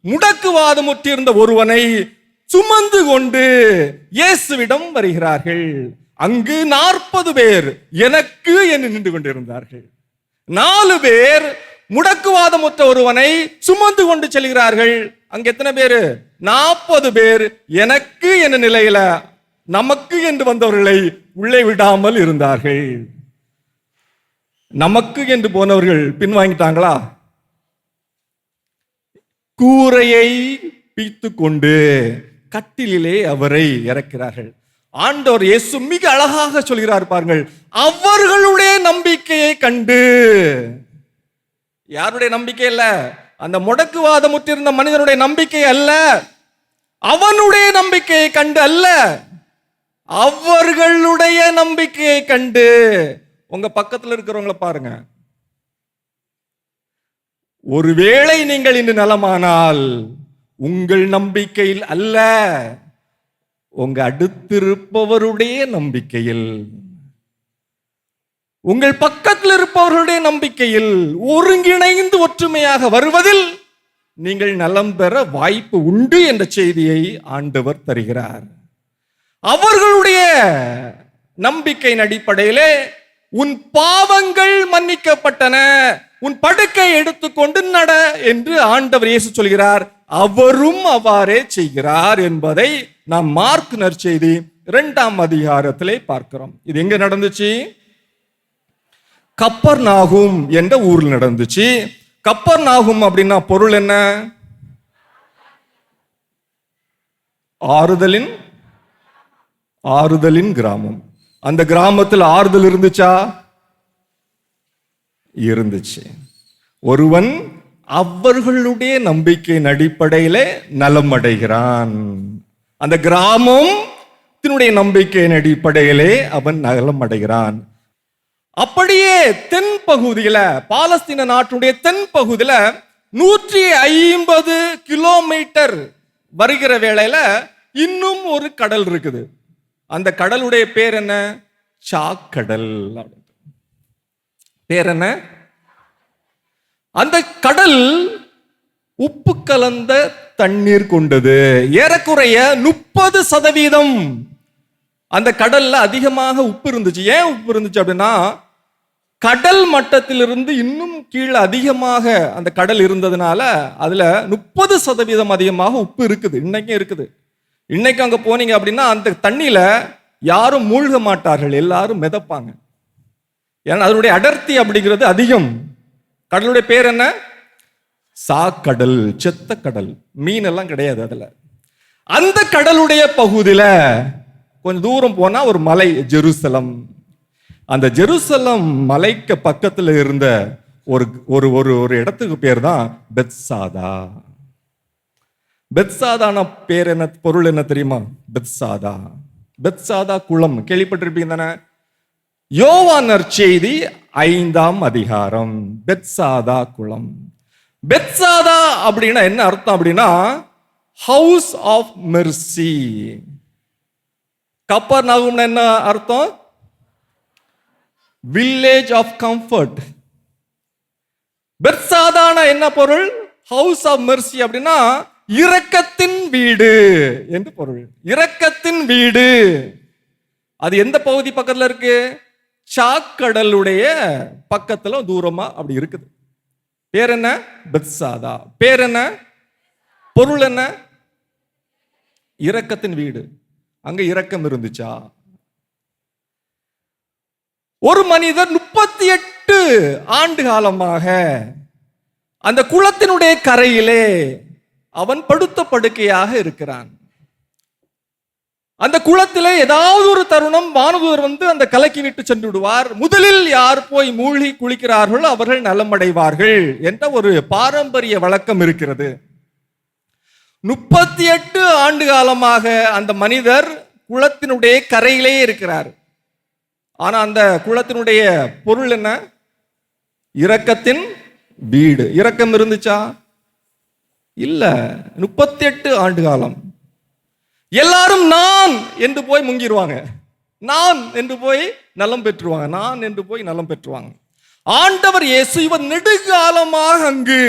முடக்குவாதம் முற்றிருந்த ஒருவனை சுமந்து கொண்டு இயேசுவிடம் வருகிறார்கள். அங்கு 40 பேர் எனக்கு என்று நின்று கொண்டிருந்தார்கள். 4 பேர் முடக்குவாதமுற்ற ஒருவனை சுமந்து கொண்டு செல்கிறார்கள். அங்க எத்தனை பேரு? 40 பேர் எனக்கு என்ற நிலையில நமக்கு என்று வந்தவர்களை உள்ளே விடாமல் இருந்தார்கள். நமக்கு என்று போனவர்கள் பின்வாங்கிட்டாங்களா? கூரையை பிய்த்து கொண்டு கட்டிலே அவரை இறக்கிறார்கள். ஆண்டவர் இயேசு மிக அழகாக சொல்கிறார் பாருங்கள், அவர்களுடைய நம்பிக்கையை கண்டு. யாருடைய நம்பிக்கை அல்ல, அந்த முடக்குவாதமுற்றிருந்த மனிதனுடைய நம்பிக்கை அல்ல, அவனுடைய நம்பிக்கையை கண்டு அல்ல, அவர்களுடைய நம்பிக்கையை கண்டு. உங்க பக்கத்தில் இருக்கிறவங்களை பாருங்க. ஒருவேளை நீங்கள் இன்று நலமானால் உங்கள் நம்பிக்கையில் அல்ல, உங்க அடுத்திருப்பவருடைய நம்பிக்கையில், உங்கள் பக்கத்தில் இருப்பவர்களுடைய நம்பிக்கையில் ஒருங்கிணைந்து ஒற்றுமையாக வருவதில் நீங்கள் நலம் பெற வாய்ப்பு உண்டு என்ற செய்தியை ஆண்டவர் தருகிறார். அவர்களுடைய நம்பிக்கையின் அடிப்படையிலே உன் பாவங்கள் மன்னிக்கப்பட்டன, உன் படுக்கை எடுத்துக்கொண்டு நட என்று ஆண்டவர் இயேசு சொல்கிறார். அவரும் அவ்வாறே செய்கிறார் என்பதை நாம் மார்க் நற்செய்தி 2ஆம் அதிகாரத்திலே பார்க்கிறோம். இது எங்க நடந்துச்சு? கப்பர்நாகும் என்ற ஊரில் நடந்துச்சு. கப்பர்நாகும் அப்படின்னா பொருள் என்ன? ஆறுதலின் கிராமம். அந்த கிராமத்தில் ஆறுதல் இருந்துச்சா? இருந்துச்சு. ஒருவன் அவர்களுடைய நம்பிக்கையின் அடிப்படையிலே நலம் அடைகிறான். அந்த கிராமம் தன்னுடைய நம்பிக்கையின் அடிப்படையிலே அவன் நலம் அடைகிறான். அப்படியே தென் பகுதியில, பாலஸ்தீன நாட்டுடைய தென் பகுதியில 150 கிலோமீட்டர் வருகிற வேளையில இன்னும் ஒரு கடல் இருக்குது. அந்த கடலுடைய பேர் என்ன? சாக்கடல். பேர் என்ன? அந்த கடல் உப்பு கலந்த தண்ணீர் கொண்டது. ஏறக்குறைய 30% அந்த கடல்ல அதிகமாக உப்பு இருந்துச்சு. ஏன் உப்பு இருந்துச்சு அப்படின்னா, கடல் மட்டத்திலிருந்து இன்னும் கீழே அதிகமாக அந்த கடல் இருந்ததுனால அதுல 30% அதிகமாக உப்பு இருக்குது. இன்னைக்கும் இருக்குது. இன்னைக்கு அங்க போனீங்க அப்படின்னா அந்த தண்ணியில யாரும் மூழ்க மாட்டார்கள், எல்லாரும் மிதப்பாங்க. ஏன்னா அதனுடைய அடர்த்தி அப்படிங்கிறது அதிகம். கடலுடைய பேர் என்ன? சாக்கடல், செத்த கடல். மீன் எல்லாம் கிடையாது அதுல. அந்த கடலுடைய பகுதியில கொஞ்சம் தூரம் போனா ஒரு மலை, ஜெருசலம். அந்த ஜெருசலம் மலைக்கு பக்கத்துல இருந்த ஒரு ஒரு ஒரு இடத்துக்கு பேர் தான் பெத்சாதா. பெத்சாதான பேர் என்ன, பொருள் என்ன தெரியுமா? பெத்சாதா, பெத்சாதா குளம். கேள்விப்பட்டிருப்பீங்க தானே? யோவான் நற்செய்தி 5ஆம் அதிகாரம், பெத்சாதா குளம். பெத்சாதா அப்படின்னா என்ன அர்த்தம் அப்படின்னா, ஹவுஸ் ஆஃப் மெர்சி. கப்பர்நாகும் என்ன அர்த்தம்? Village of comfort. பெத்சாதானா என்ன பொருள்? ஹவுஸ் ஆஃப் மெர்சி அப்படின்னா இரக்கத்தின் வீடு என்று பொருள். இரக்கத்தின் வீடு. அது எந்த பகுதி பக்கத்துல இருக்கு? சாக்கடலுடைய பக்கத்துல தூரமா அப்படி இருக்குது. பேர் என்ன? பெத்சாதா. பேர் என்ன? பொருள் என்ன? இரக்கத்தின் வீடு. அங்க இரக்கம் இருந்துச்சா? ஒரு மனிதர் 38 ஆண்டு காலமாக அந்த குளத்தினுடைய கரையிலே அவன் படுத்த படுக்கையாக இருக்கிறான். அந்த குளத்திலே ஏதாவது ஒரு தருணம் வானதூதர் வந்து அந்த கலக்கி விட்டு சென்று விடுவார். முதலில் யார் போய் மூழ்கி குளிக்கிறார்களோ அவர்கள் நலமடைவார்கள் என்ற ஒரு பாரம்பரிய வழக்கம் இருக்கிறது. 38 ஆண்டு காலமாக அந்த மனிதர் குளத்தினுடைய கரையிலே இருக்கிறார். ஆனா அந்த குளத்தினுடைய பொருள் என்ன? இரக்கத்தின் வீடு. இரக்கம் இருந்துச்சா? இல்ல. 38 ஆண்டு காலம் எல்லாரும் நான் என்று போய் முங்கிடுவாங்க, நான் என்று போய் நலம் பெற்றுவாங்க, நான் என்று போய் நலம் பெற்றுவாங்க. ஆண்டவர் இயேசு இவர் நெடுகாலமாக அங்கு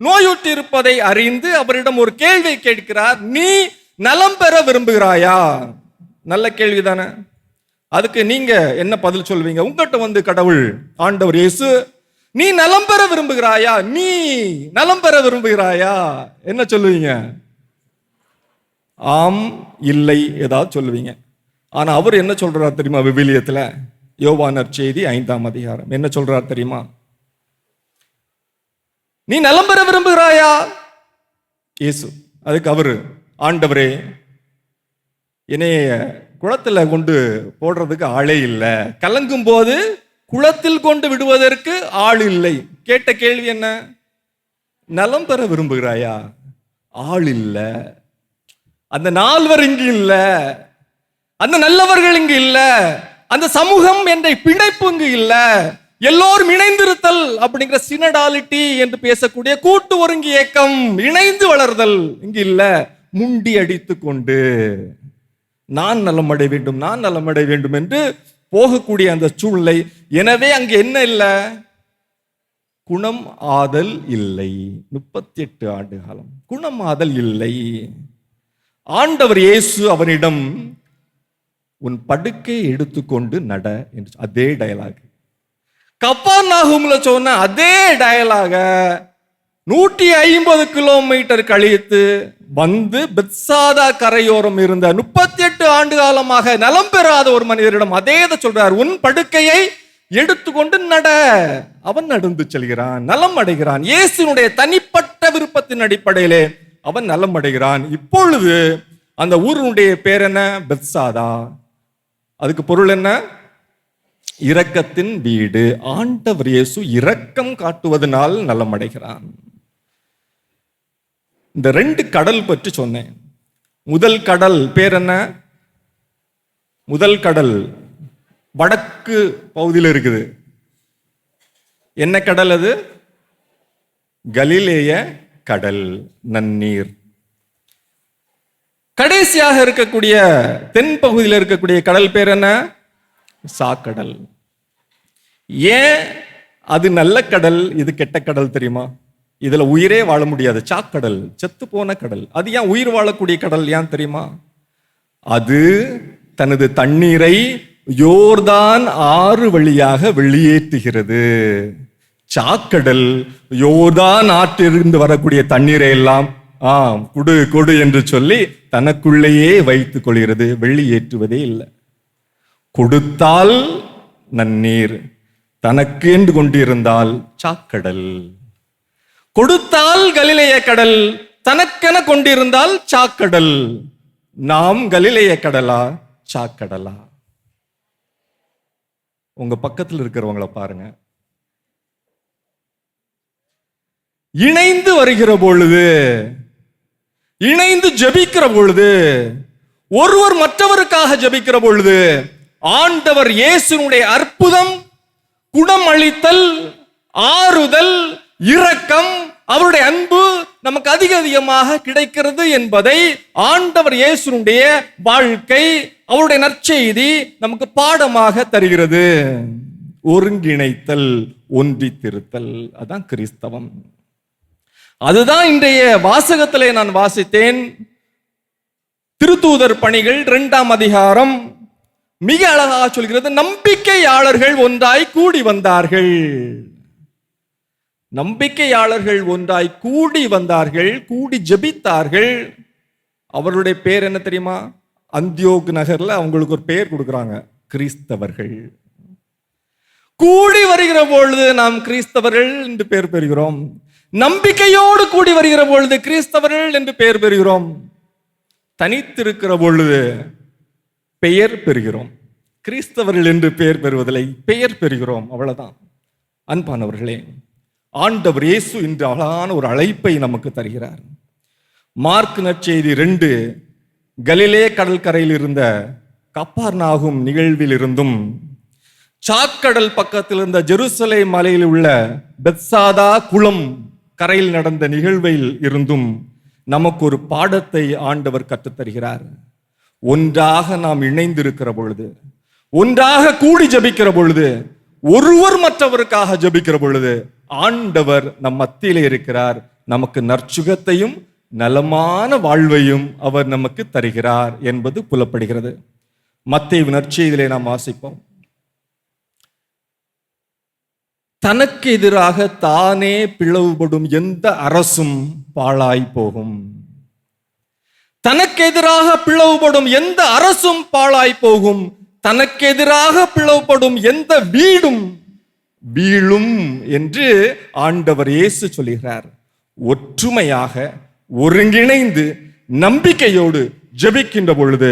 நோயுற்று இருப்பதை அறிந்து அவரிடம் ஒரு கேள்வியை கேட்கிறார். நீ நலம் பெற விரும்புகிறாயா? நல்ல கேள்விதானே. அதுக்கு நீங்க என்ன பதில் சொல்வீங்க? உங்ககிட்ட வந்து கடவுள் ஆண்டவர் இயேசு, நீ நலம் பெற விரும்புகிறாயா, நீ நலம் பெற விரும்புகிறாயா, என்ன சொல்லுவீங்க? ஆம், இல்லை, ஏதாவது சொல்லுவீங்க. ஆனா அவர் என்ன சொல்றார் தெரியுமா? விவிலியத்துல யோவான் நற்செய்தி 5ஆம் அதிகாரம் என்ன சொல்றார் தெரியுமா? நீ நலம் பெற விரும்புகிறாயா இயேசு. அதுக்கு அவரு, ஆண்டவரே, என்னைய குளத்துல கொண்டு போடுறதுக்கு ஆளே இல்லை, கலங்கும் போது குளத்தில் கொண்டு விடுவதற்கு ஆள் இல்லை. கேட்ட கேள்வி என்ன? நலம் பெற விரும்புகிறாயா? ஆள் இல்ல, அந்த நால்வர் இங்கு இல்ல, அந்த நல்லவர்கள் இங்கு இல்ல, அந்த சமூகம் என்ற பிணைப்பு இங்கு இல்ல, எல்லோரும் இணைந்திருத்தல் அப்படிங்கிற சினடாலிட்டி என்று பேசக்கூடிய கூட்டு ஒருங்கி இயக்கம், இணைந்து வளர்தல் இங்கு இல்ல. முண்டி அடித்து கொண்டு நான் நலமடை வேண்டும், நான் நலமடை வேண்டும் என்று போகக்கூடிய அந்த சூழ்நிலை. எனவே அங்கு என்ன இல்லை? குணம் ஆதல் இல்லை. 38 ஆண்டு காலம் குணம் ஆதல் இல்லை. ஆண்டவர் இயேசு அவனிடம், உன் படுக்கை எடுத்துக்கொண்டு நட என்று, அதே டயலாக். கப்பர்நாகூம்ல சொன்ன அதே டயலாக 150 கிலோமீட்டர் கழித்து வந்து பெத்சாதா கரையோரம் இருந்த 38 ஆண்டு காலமாக நலம் பெறாத ஒரு மனிதரிடம் அதே சொல்றார், உன் படுக்கையை எடுத்துக்கொண்டு நட. அவன் நடந்து செல்கிறான், நலம் அடைகிறான். இயேசுனுடைய தனிப்பட்ட விருப்பத்தின் அடிப்படையிலே அவன் நலம் அடைகிறான். இப்பொழுது அந்த ஊருடைய பேர் என்ன? பெத்சாதா. அதுக்கு பொருள் என்ன? இரக்கத்தின் வீடு. ஆண்டவர் இயேசு இரக்கம் காட்டுவதனால் நலம் அடைகிறான். இந்த 2 கடல் பற்றி சொன்னேன். முதல் கடல் பேர் என்ன? முதல் கடல் வடக்கு பகுதியில் இருக்குது. என்ன கடல் அது? கலிலேய கடல், நன்னீர். கடைசியாக இருக்கக்கூடிய தென் பகுதியில் இருக்கக்கூடிய கடல் பேர் என்ன? சாக்கடல். ஏன் அது நல்ல கடல், இது கெட்ட கடல் தெரியுமா? இதுல உயிரே வாழ முடியாது. சாக்கடல், செத்து போன கடல். அது ஏன் உயிர் வாழக்கூடிய கடல் ஏன் தெரியுமா? அது தனது தண்ணீரை யோர்தான் ஆறு வழியாக வெளியேற்றுகிறது. சாக்கடல் யோர்தான் ஆற்றிலிருந்து வரக்கூடிய தண்ணீரை எல்லாம் கொடு கொடு என்று சொல்லி தனக்குள்ளேயே வைத்துக் கொள்கிறது, வெளியேற்றுவதே இல்லை. கொடுத்தால் நன்னீர், தனக்கு என்று கொண்டிருந்தால் சாக்கடல். கொடுத்தால் கலிலேய கடல், தனக்கென கொண்டிருந்தால் சாக்கடல். நாம் கலிலேய கடலா சாக்கடலா? உங்க பக்கத்தில் இருக்கிறவங்கள பாருங்க. இணைந்து வருகிற பொழுது, இணைந்து ஜெபிக்கிற பொழுது, ஒருவர் மற்றவருக்காக ஜெபிக்கிற பொழுது, ஆண்டவர் இயேசுனுடைய அற்புதம், குணம் அளித்தல், ஆறுதல், இரக்கம், அவருடைய அன்பு நமக்கு அதிக அதிகமாக கிடைக்கிறது என்பதை ஆண்டவர் இயேசுனுடைய வாழ்க்கை, அவருடைய நற்செய்தி நமக்கு பாடமாக தருகிறது. ஒருங்கிணைத்தல், ஒன்றித்திருத்தல், அதான் கிறிஸ்தவம். அதுதான் இன்றைய வாசகத்திலே நான் வாசித்தேன். திருத்தூதர் பணிகள் 2ஆம் அதிகாரம் மிக அழகாக சொல்கிறது. நம்பிக்கையாளர்கள் ஒன்றாய் கூடி வந்தார்கள். நம்பிக்கையாளர்கள் ஒன்றாய் கூடி வந்தார்கள், கூடி ஜெபித்தார்கள். அவருடைய பேர் என்ன தெரியுமா? அந்தியோக் நகர்ல அவங்களுக்கு ஒரு பேர் கொடுக்குறாங்க, கிறிஸ்தவர்கள். கூடி வருகிற பொழுது நாம் கிறிஸ்தவர்கள் என்று பெயர் பெறுகிறோம். நம்பிக்கையோடு கூடி வருகிற பொழுது கிறிஸ்தவர்கள் என்று பெயர் பெறுகிறோம். தனித்திருக்கிற பொழுது பெயர் பெறுகிறோம். கிறிஸ்தவர்கள் என்று பெயர் பெறுவதில்லை, பெயர் பெறுகிறோம், அவ்வளவுதான். அன்பானவர்களே, ஆண்டவர் இயேசு இன்று அழகான ஒரு அழைப்பை நமக்கு தருகிறார். மார்க் நற்செய்தி 2 கலிலே கடற்கரையில் இருந்த கப்பர்நாகும் நிகழ்வில் இருந்தும், சாக்கடல் பக்கத்தில் இருந்த ஜெருசலேம் மலையில் உள்ள பெத்சாதா குளம் கரையில் நடந்த நிகழ்வில் இருந்தும் நமக்கு ஒரு பாடத்தை ஆண்டவர் கற்றுத்தருகிறார். ஒன்றாக நாம் இணைந்திருக்கிற பொழுது, ஒன்றாக கூடி ஜபிக்கிற பொழுது, ஒருவர் மற்றவருக்காக ஜபிக்கிற பொழுது ஆண்டவர் நம் மத்தியிலே இருக்கிறார். நமக்கு நற்சுகத்தையும் நலமான வாழ்வையும் அவர் நமக்கு தருகிறார் என்பது புலப்படுகிறது. மத்தேயு நற்செய்தியிலே நாம் வாசிப்போம். தனக்கு எதிராக தானே பிளவுபடும் எந்த அரசும் பாழாய் போகும். தனக்கு எதிராக பிளவுபடும் எந்த அரசும் பாழாய் போகும். தனக்கு எதிராக பிளவுபடும் எந்த வீடும் வீழும் என்று ஆண்டவர் இயேசு சொல்கிறார். ஒற்றுமையாக ஒருங்கிணைந்து நம்பிக்கையோடு ஜெபிக்கின்ற பொழுது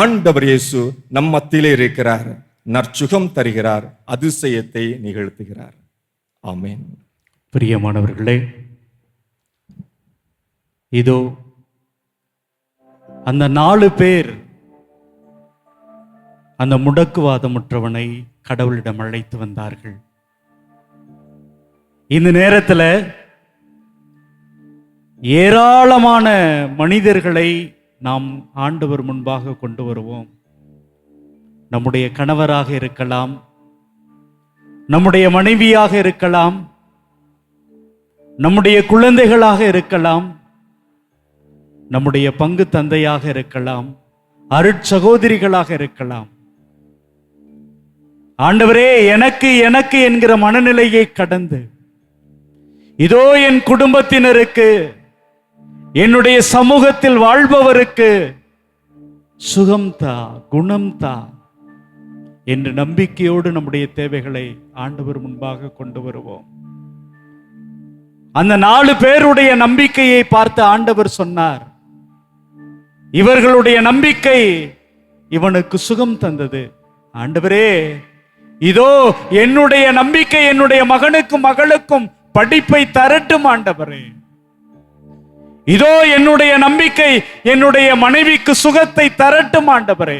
ஆண்டவர் இயேசு நம் மத்தியிலே இருக்கிறார், நற்சுகம் தருகிறார், அதிசயத்தை நிகழ்த்துகிறார். ஆமென். பிரியமானவர்களே, இதோ அந்த 4 பேர் அந்த முடக்குவாதமுற்றவனை கடவுளிடம் அழைத்து வந்தார்கள். இந்த நேரத்தில் ஏராளமான மனிதர்களை நாம் ஆண்டவர் முன்பாக கொண்டு வருவோம். நம்முடைய கணவராக இருக்கலாம், நம்முடைய மனைவியாக இருக்கலாம், நம்முடைய குழந்தைகளாக இருக்கலாம், நம்முடைய பங்கு தந்தையாக இருக்கலாம், அருட்சகோதரிகளாக இருக்கலாம். ஆண்டவரே, எனக்கு எனக்கு என்கிற மனநிலையை கடந்து இதோ என் குடும்பத்தினருக்கு, என்னுடைய சமூகத்தில் வாழ்பவருக்கு சுகம் தா, குணம் தா என்று நம்பிக்கையோடு நம்முடைய தேவைகளை ஆண்டவர் முன்பாக கொண்டு வருவோம். அந்த 4 பேருடைய நம்பிக்கையை பார்த்து ஆண்டவர் சொன்னார், இவர்களுடைய நம்பிக்கை இவனுக்கு சுகம் தந்தது. ஆண்டவரே, இதோ என்னுடைய நம்பிக்கை என்னுடைய மகனுக்கும் மகளுக்கும் படிப்பை தரட்டும். ஆண்டவரே, இதோ என்னுடைய நம்பிக்கை என்னுடைய மனைவிக்கு சுகத்தை தரட்டும். ஆண்டவரே,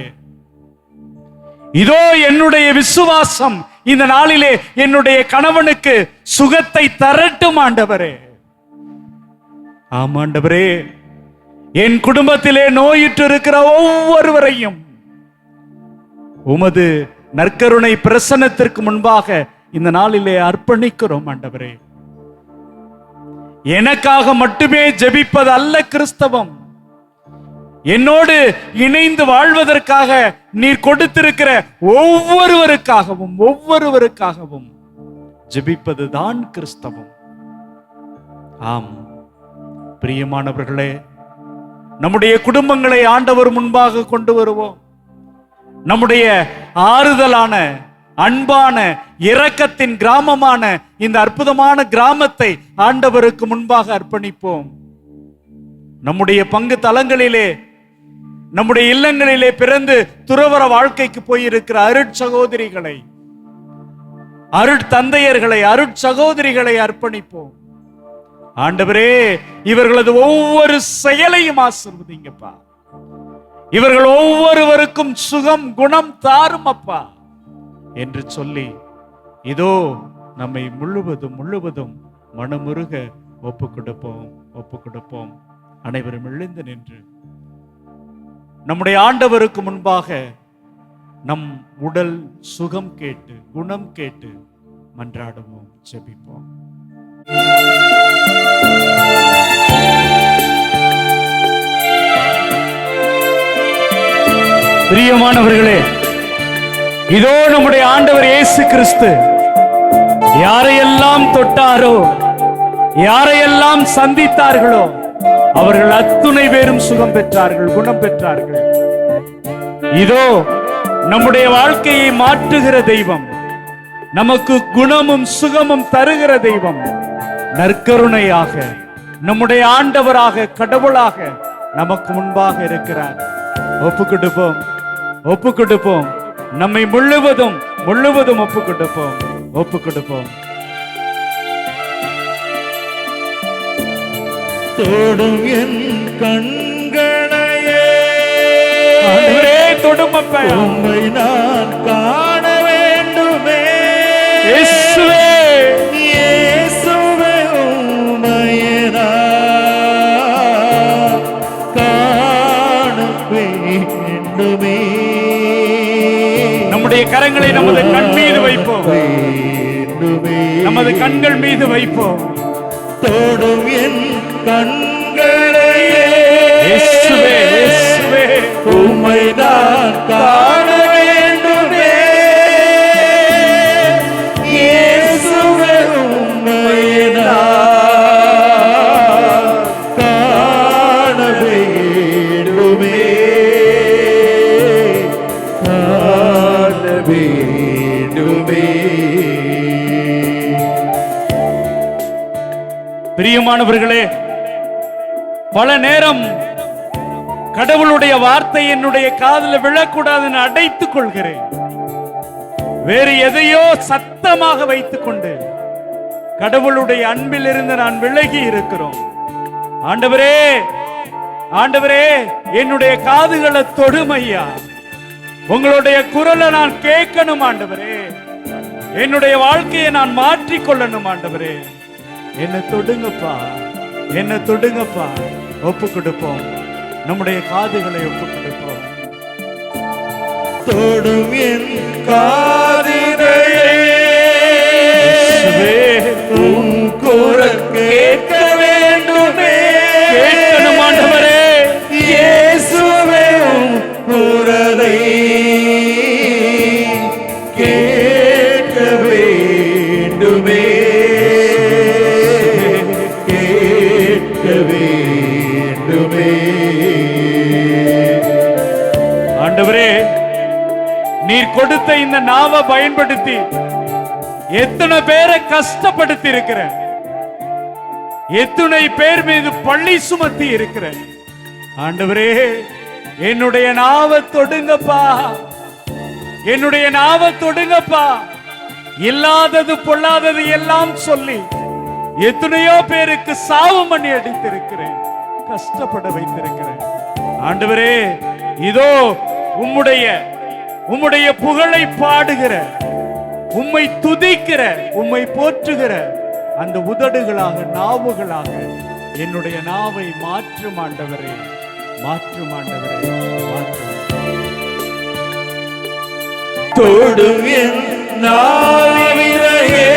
இதோ என்னுடைய விசுவாசம் இந்த நாளிலே என்னுடைய கணவனுக்கு சுகத்தை தரட்டும். ஆண்டவரே, ஆமாண்டவரே, என் குடும்பத்திலே நோயுற்று இருக்கிற ஒவ்வொருவரையும் உமது நற்கருணை பிரசன்னத்திற்கு முன்பாக இந்த நாளிலே அர்ப்பணிக்கிறோம். ஆண்டவரே, எனக்காக மட்டுமே ஜெபிப்பது அல்ல கிறிஸ்தவம். என்னோடு இணைந்து வாழ்வதற்காக நீர் கொடுத்திருக்கிற ஒவ்வொருவருக்காகவும் ஜெபிப்பதுதான் கிறிஸ்தவம். ஆம் பிரியமானவர்களே, நம்முடைய குடும்பங்களை ஆண்டவர் முன்பாக கொண்டு வருவோம். நம்முடைய ஆறுதலான, அன்பான, இரக்கத்தின் கிராமமான இந்த அற்புதமான கிராமத்தை ஆண்டவருக்கு முன்பாக அர்ப்பணிப்போம். நம்முடைய பங்கு தலங்களிலே, நம்முடைய இல்லங்களிலே பிறந்து துறவற வாழ்க்கைக்கு போயிருக்கிற அருட்சகோதரிகளை, அருட்தந்தையர்களை, அருட்சகோதரிகளை அர்ப்பணிப்போம். ஆண்டவரே, இவர்களது ஒவ்வொரு செயலையும் ஆசீர்வதிங்கப்பா. இவர்கள் ஒவ்வொருவருக்கும் சுகம், குணம் தாரும் அப்பா என்று சொல்லி இதோ நம்மை முழுவதும் மனமுருக ஒப்பு கொடுப்போம். அனைவரும் எழுந்து நின்று நம்முடைய ஆண்டவருக்கு முன்பாக நம் உடல் சுகம் கேட்டு, குணம் கேட்டு மன்றாடுவோம், ஜெபிப்போம். பிரியமானவர்களே, இதோ நம்முடைய ஆண்டவர் இயேசு கிறிஸ்து யாரையெல்லாம் தொட்டாரோ, யாரையெல்லாம் சந்தித்தார்களோ அவர்கள் அத்துணை பேரும் சுகம் பெற்றார்கள், குணம் பெற்றார்கள். இதோ நம்முடைய வாழ்க்கையை மாற்றுகிற தெய்வம், நமக்கு குணமும் சுகமும் தருகிற தெய்வம் நற்கருணையாக நம்முடைய ஆண்டவராக, கடவுளாக நமக்கு முன்பாக இருக்கிறார். ஒப்பு கொடுப்போம். நம்மை முழுவதும் ஒப்பு கொடுப்போம். தொடும் என் கண்களையே தொடும் உம்மை நான் காண வேண்டுமே. இயேசுவே, இயேசுவே, உம்மையே நான் காண வேண்டுமே. நம்முடைய கரங்களை நமது கண் மீது வைப்போம், நமது கண்கள் மீது வைப்போம். தொடும் என் கண்களையே இயேசுவே, உம்மை நான் காண பிரியமானவர்களே, பல நேரம் கடவுளுடைய வார்த்தை என்னுடைய காதில் விழக்கூடாதுன்னு அடைத்துக் கொள்கிறேன். வேறு எதையோ சத்தமாக வைத்துக் கொண்டு கடவுளுடைய அன்பில் இருந்து நான் விலகி இருக்கிறோம். ஆண்டவரே, ஆண்டவரே, என்னுடைய காதுகளை தொடுமையா, உங்களுடைய குரலை நான் கேட்கணும் ஆண்டவரே. என்னுடைய வாழ்க்கையை நான் மாற்றிக்கொள்ளணும் ஆண்டவரே. என்ன தொடுங்கப்பா, என்ன தொடுங்கப்பா. ஒப்பு கொடுப்போம், நம்முடைய காதுகளை ஒப்பு கொடுப்போம். தொடும் என் காதினையே உன் குரல் கேட்க வேண்டுமே. கேட்கணும் ஆண்டவரே. இயேசுவே உன் குரலை கேட்க வேண்டுமே, கேட்க வேண்டுமே. ஆண்டவரே, நீர் கொடுத்த இந்த நாவை பயன்படுத்தி எத்தனை பேரை கஷ்டப்படுத்தி இருக்கிறேன், எத்தனை பேர் மீது பள்ளி சுமத்தி இருக்கிறேன். ஆண்டவரே, என்னுடைய நாவை தொடுங்கப்பா, என்னுடைய நாவை தொடுங்கப்பா. இல்லாதது பொல்லாதது எல்லாம் சொல்லி எத்தனையோ பேருக்கு சாவு மணி அடித்திருக்கிறேன், கஷ்டப்பட வைத்திருக்கிறேன். ஆண்டவரே, இதோ உம்முடைய புகழை பாடுகிற, உம்மை துதிக்கிற, உம்மை போற்றுகிற அந்த உதடுகளாக, நாவுகளாக என்னுடைய நாவை மாற்றும் ஆண்டவரே, மாற்றும் ஆண்டவரே, மாற்றும். தொடும் என் நாவினையே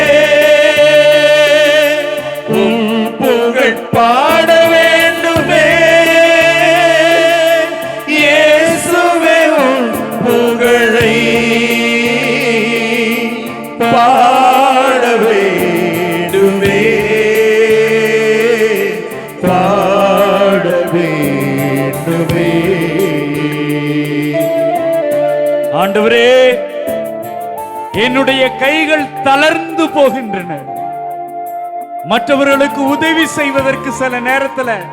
உன் புகழ் பாட வேண்டுமே. இயேசுவே உன் புகழை பாட வேண்டுமே, பாட வேண்டுமே. ஆண்டவரே, என்னுடைய கைகள் தளர்ந்து போகின்றன. மற்றவர்களுக்கு உதவி செய்வதற்கு சில நேரத்தில்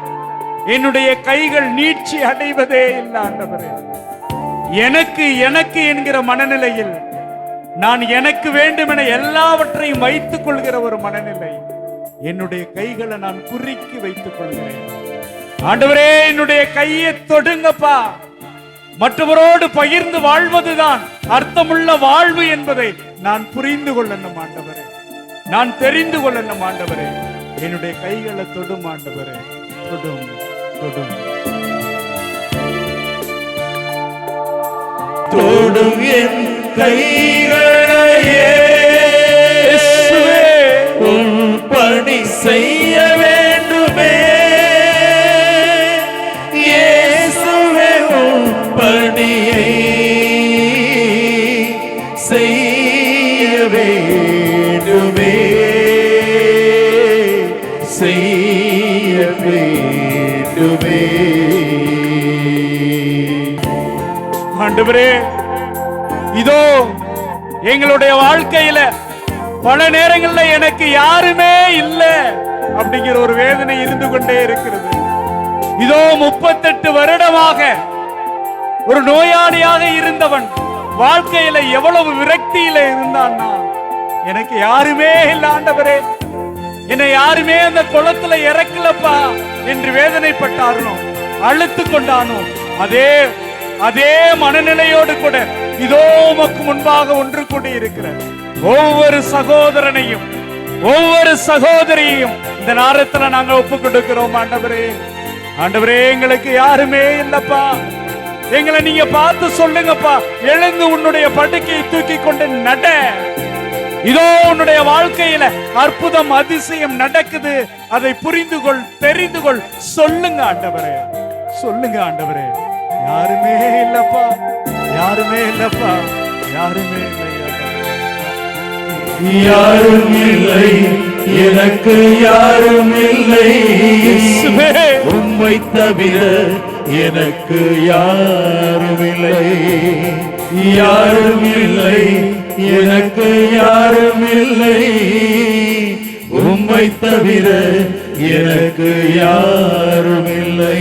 என்னுடைய கைகள் நீட்சி அடைவதே இல்லை ஆண்டவரே. எனக்கு எனக்கு என்கிற மனநிலையில் நான் எனக்கு வேண்டும் என எல்லாவற்றையும் வைத்துக் கொள்கிற ஒரு மனநிலை. என்னுடைய கைகளை நான் குறுக்கி வைத்துக் கொள்கிறேன். ஆண்டவரே, என்னுடைய கையை தொடுங்கப்பா. மற்றவரோடு பகிர்ந்து வாழ்வதுதான் அர்த்தமுள்ள வாழ்வு என்பதை நான் புரிந்து கொள்ளணும் ஆண்டவரே, நான் தெரிந்து கொள்ளணும் ஆண்டவரே. என்னுடைய கைகளை தொடும் ஆண்டவரே, தொடும், தொடும். தொடும் என் கைகளையே உன் பணி செய்ய வேண்டுமே. இயேசுவே உன் பணியை செய்ய வேண்டுமே, செய்ய வேண்டுமே. ஆண்டவரே, இதோ எங்களுடைய வாழ்க்கையில பல நேரங்கள்ல எனக்கு யாருமே இல்லை அப்படிங்கிற ஒரு வேதனை இருந்து கொண்டே இருக்கிறது. இதோ 38 வருடமாக ஒரு நோயாளியாக இருந்தவன் வாழ்க்கையில எவ்வளவு விரக்தியில இருந்தான்னா, எனக்கு யாருமே இல்லை ஆண்டவரே, என்னை யாருமே அந்த குளத்துல இறக்கலப்பா என்று வேதனைப்பட்டாரோ, அழுத்து கொண்டானோ, அதே மனநிலையோடு கூட இதோ உமக்கு முன்பாக ஒன்று கூடி இருக்கிற ஒவ்வொரு சகோதரனையும், ஒவ்வொரு சகோதரியையும் இந்த நேரத்துல நாங்க ஒப்பு கொடுக்கிறோம் ஆண்டவரே. ஆண்டவரே, எங்களுக்கு யாருமே இல்லப்பா, எங்களை நீங்க பார்த்து சொல்லுங்கப்பா. எழுந்து உன்னுடைய படுக்கையை தூக்கி கொண்டு நட. இதோ உன்னுடைய வாழ்க்கையில அற்புதம், அதிசயம் நடக்குது. அதை புரிந்து கொள், தெரிந்து கொள். சொல்லுங்க ஆண்டவரே, சொல்லுங்க ஆண்டவரே. யாருமே இல்லப்பா, யாருமே இல்லப்பா, யாருமே இல்லை. யாரும் இல்லை, எனக்கு யாரும் இல்லை. உம்மை தவிர எனக்கு யாரும் இல்லை. யாரும் இல்லை, எனக்கு யாரும் இல்லை. உம்மை தவிர எனக்கு யாரும் இல்லை.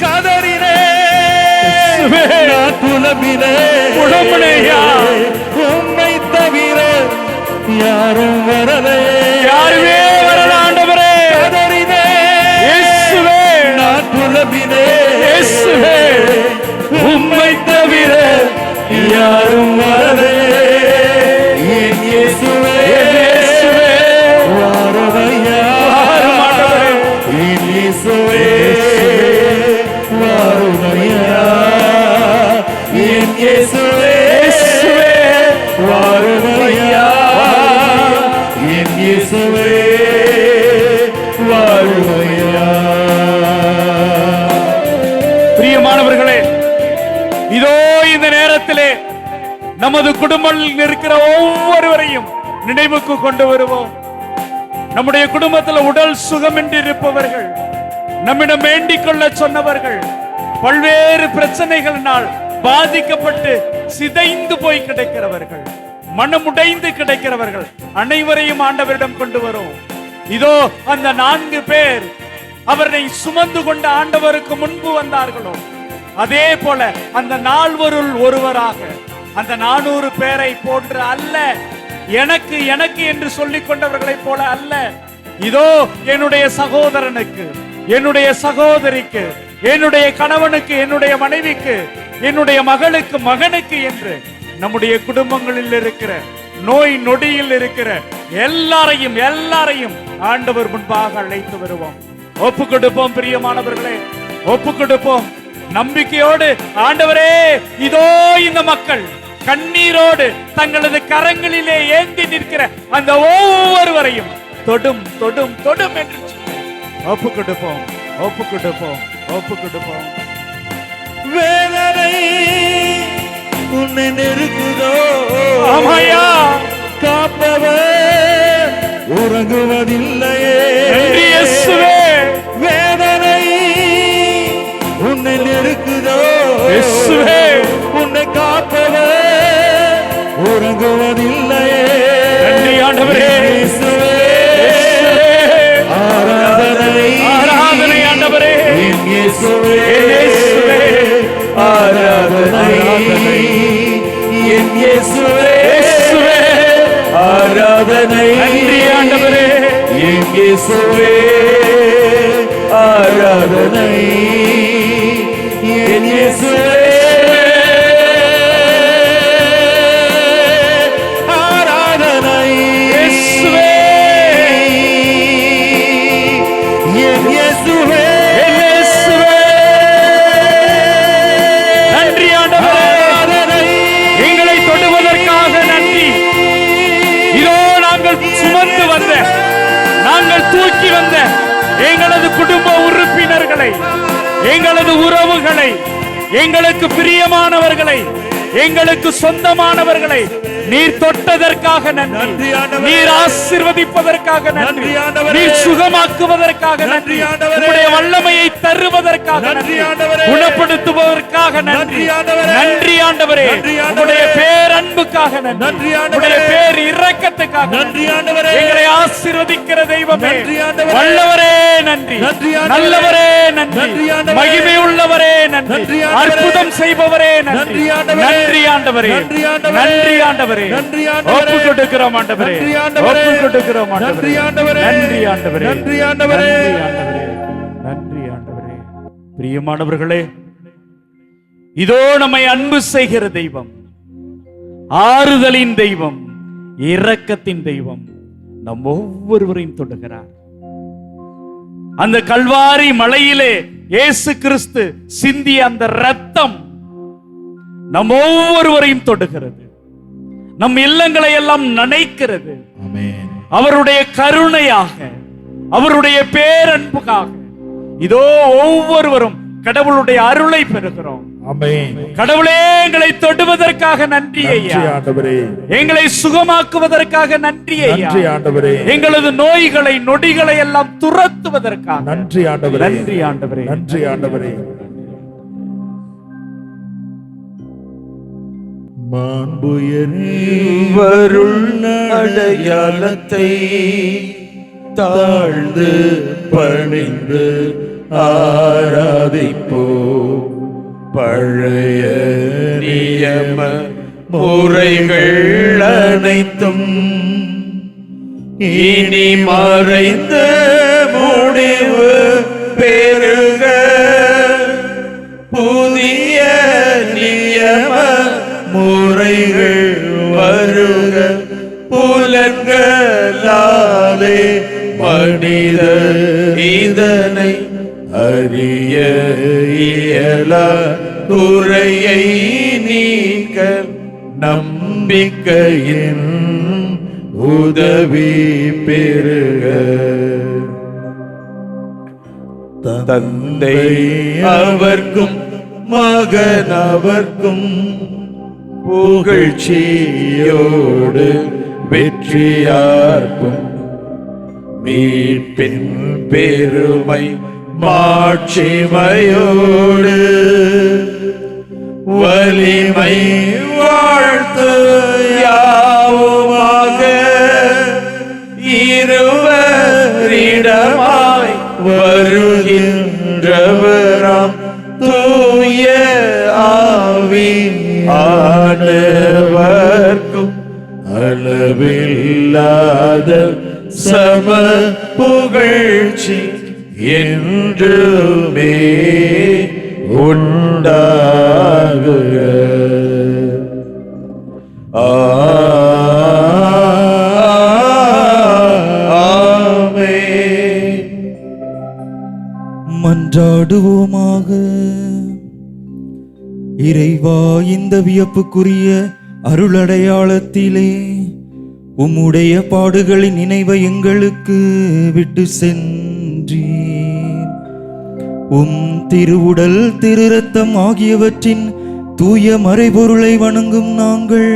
கதறினே புலம்பினே புலம்புனேயா. உம்மை தவிர யாரும் வரலே, யாருமே வரல ஆண்டவரே. கதறினே இயேசுவே, நான் புலம்பினே இயேசுவே, உம்மை தவிர யாரும் வரலே. என் இயேசுவே இயேசுவே, வாருமையா, வாரும் ஆண்டவரே. என் இயேசுவே வாருமையா, என் இயேசுவே இயேசுவே, வாருமையா, என் இயேசுவே வாருமையா. பிரியமானவர்களே, இதோ இந்த நேரத்திலே நமது குடும்பத்தில் இருக்கிற ஒவ்வொருவரையும் நினைவுக்கு கொண்டு வருவோம். நம்முடைய குடும்பத்தில் உடல் சுகமின்றி இருப்பவர்கள், நம்மிடம் வேண்டிக் கொள்ள சொன்னவர்கள், பல்வேறு பிரச்சனைகளினால் பாதிக்கப்பட்டு சிதைந்து போய் கிடைக்கிறவர்கள், மனமுடைந்து கிடைக்கிறவர்கள் அனைவரையும் ஆண்டவரிடம் கொண்டு வரும். இதோ அந்த 4 பேர் அவரை சுமந்து கொண்ட ஆண்டவருக்கு முன்பு வந்தார்களோ, அதே போல அந்த 4 ஒருவராக அந்த 400 பேரை போன்று அல்ல, எனக்கு எனக்கு என்று சொல்லிக் கொண்டவர்களைப் போல அல்ல, இதோ என்னுடைய சகோதரனுக்கு, என்னுடைய சகோதரிக்கு, என்னுடைய கணவனுக்கு, என்னுடைய மனைவிக்கு, என்னுடைய மகளுக்கு, மகனுக்கு என்று நம்முடைய குடும்பங்களில் இருக்கிற நோய் நொடியில் இருக்கிற எல்லாரையும் ஆண்டவர் முன்பாக அழைத்து வருவோம். ஒப்பு கொடுப்போம். பிரியமானவர்களே, ஒப்பு கொடுப்போம். நம்பிக்கையோடு ஆண்டவரே, இதோ இந்த மக்கள் கண்ணீரோடு தங்களது கரங்களிலே ஏந்தி நிற்கிற அந்த ஒவ்வொருவரையும் தொடும் தொடும் தொடும் என்று சொல்லி ஒப்பு கொடுப்போம், ஒப்பு கொடுப்போம், ஒப்பு கொடுப்போம். வேதனை உன்னை நெருக்குதோ, ஆமாயா, காப்பவர் உறங்குவதில்லையே. நன்றி இயேசுவே. வேதனை உன்னை நெருக்குதோ, இயேசுவே, உன்னை காப்பவர் உறங்குவதில்லையே. நன்றி ஆண்டவரே. இயேசுவே, ஆராதனை, ஆராதனை ஆண்டவரே. என் இயேசுவே, இயேசுவே, ஆராதனை, என் இயேசுவே, இயேசுவே, ஆராதனை. நன்றி ஆண்டவரே. என் இயேசுவே, ஆராதனை, என் இயேசுவே, ஆராதனை. இயேசுவே, என் இயேசுவே, இயேசுவே, நன்றி ஆண்டவரே. ஆராதனை. எங்களை தொடுவதற்காக நன்றி. இதோ நாங்கள் சுமந்து வந்த, நாங்கள் தூக்கி வந்த எங்களது குடும்ப உறுப்பினர்களை, எங்களது உறவுகளை, எங்களுக்கு பிரியமானவர்களை, எங்களுக்கு சொந்தமானவர்களை நீர் தொட்டதற்காக நன்றி. நன்றி ஆண்டவரே. நீர் ஆசீர்வதிப்பதற்காக நன்றி. நன்றி ஆண்டவரே. நீர் சுகமாக்குவதற்காக நன்றி. நன்றி ஆண்டவரே. உம்முடைய வல்லமையை தருவதற்காக நன்றி நன்றி. ஆண்டவரே. குணப்படுத்துவதற்காக நன்றி. நன்றி ஆண்டவரே. நன்றி ஆண்டவரே. நன்றி ஆண்டவரே. உம்முடைய பேரன்புக்காக நன்றி. நன்றி ஆண்டவரே. உம்முடைய பேர் இரக்கத்துக்காக நன்றி ஆண்டவரே. எங்களை ஆசீர்வதிக்கிற தெய்வமே, நன்றி ஆண்டவரே. வல்லவரே நன்றி. நன்றி ஆண்டவரே. நல்லவரே நன்றி. நன்றி ஆண்டவரே. மகிமை உள்ளவரே நன்றி. நன்றி ஆண்டவரே. அற்புதம் செய்பவரே நன்றி. நன்றி ஆண்டவரே. நன்றி ஆண்டவரே. நன்றி ஆண்டவரே. நன்றி ஆண்டவரே. நன்றி ஆண்டவரே. ஒப்பு கொடுக்கிறோம் ஆண்டவரே. நன்றி ஆண்டவரே. ஒப்பு கொடுக்கிறோம் ஆண்டவரே. நன்றி ஆண்டவரே. நன்றி ஆண்டவரே. நன்றி ஆண்டவரே. நன்றி ஆண்டவரே. நன்றி ஆண்டவரே. பிரியமானவர்களே, இதோ நம்மை அன்பு செய்கிற தெய்வம், ஆறுதலின் தெய்வம், இரக்கத்தின் தெய்வம் நம் ஒவ்வொருவரையும் தொடுகிறார். அந்த கல்வாரி மலையிலே இயேசு கிறிஸ்து சிந்திய அந்த இரத்தம் நம் ஒவ்வொருவரையும் தொடுகிறது. நம் இல்லங்களை எல்லாம் நனைக்கிறது. ஆமென். அவருடைய கருணையாக, அவருடைய பேரன்புக்காக இதோ ஒவ்வொருவரும் கடவுளுடைய அருளை பெறுகிறோம். ஆமென். கடவுளே, எங்களை தொடுவதற்காக நன்றி ஐயா. நன்றி ஆண்டவரே. எங்களை சுகமாக்குவதற்காக நன்றி ஐயா. நன்றி ஆண்டவரே. எங்களது நோய்களை நொடிகளை எல்லாம் துரத்துவதற்காக நன்றி ஆண்டவரே. நன்றி ஆண்டவரே. நன்றி ஆண்டவரே. மாண்புயரே வருள் அடையாளத்தை தாழ்ந்து பணிந்து ஆராதிப்போ பழைய நியம முறைகள் அனைத்தும் இனி மறைந்த முடிவு பெறுக புதிய நியம முறைகள் வருக புலன்களாலே மனித இதனை அறிய இயலா குறையை நீக்க நம்பிக்கையின் உதவி பெறுக தந்தை அவர்க்கும் மகன் அவர்க்கும் புகழ்ச்சியோடு வெற்றியார்க்கும் மீட்பின் பெருமை மாட்சிமையோடு வலிமை வாழ்த்து யாவுமாக இருவரிடமாய் வருகின்றவராம் தூய ஆவி ஆனவர்க்கும் அளவில்லாத சம புகழ்ச்சி என்றுமே உண்டாகுக. ஆமென். மன்றாடுவோமாக. இறைவா, இந்த வியப்புக்குரிய அருளடையாளத்திலே உம்முடைய பாடுகளின் நினைவை எங்களுக்கு விட்டு சென்றீர். உம் திருவுடல் திரு ரத்தம் ஆகியவற்றின் தூய மறைபொருளை வணங்கும் நாங்கள்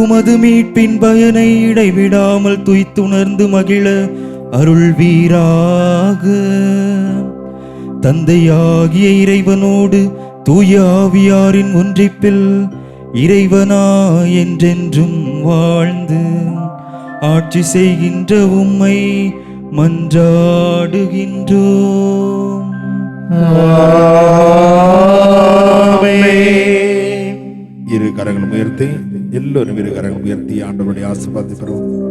உமது மீட்பின் பயனை இடைவிடாமல் துய்த்துணர்ந்து மகிழ அருள்வீராக. தந்தையாகிய இறைவனோடு தூய ஆவியாரின் ஒன்றிப்பில் இறைவனா என்றென்றும் வாழ்ந்து ஆட்சி செய்கின்ற உம்மை மன்றாடுகின்றோம். இரு கரங்களும் உயர்த்தி எல்லோரும் இரு கரங்களும் உயர்த்தி ஆண்டவருடைய ஆசீர்வாதத்தை பெறுவோம்.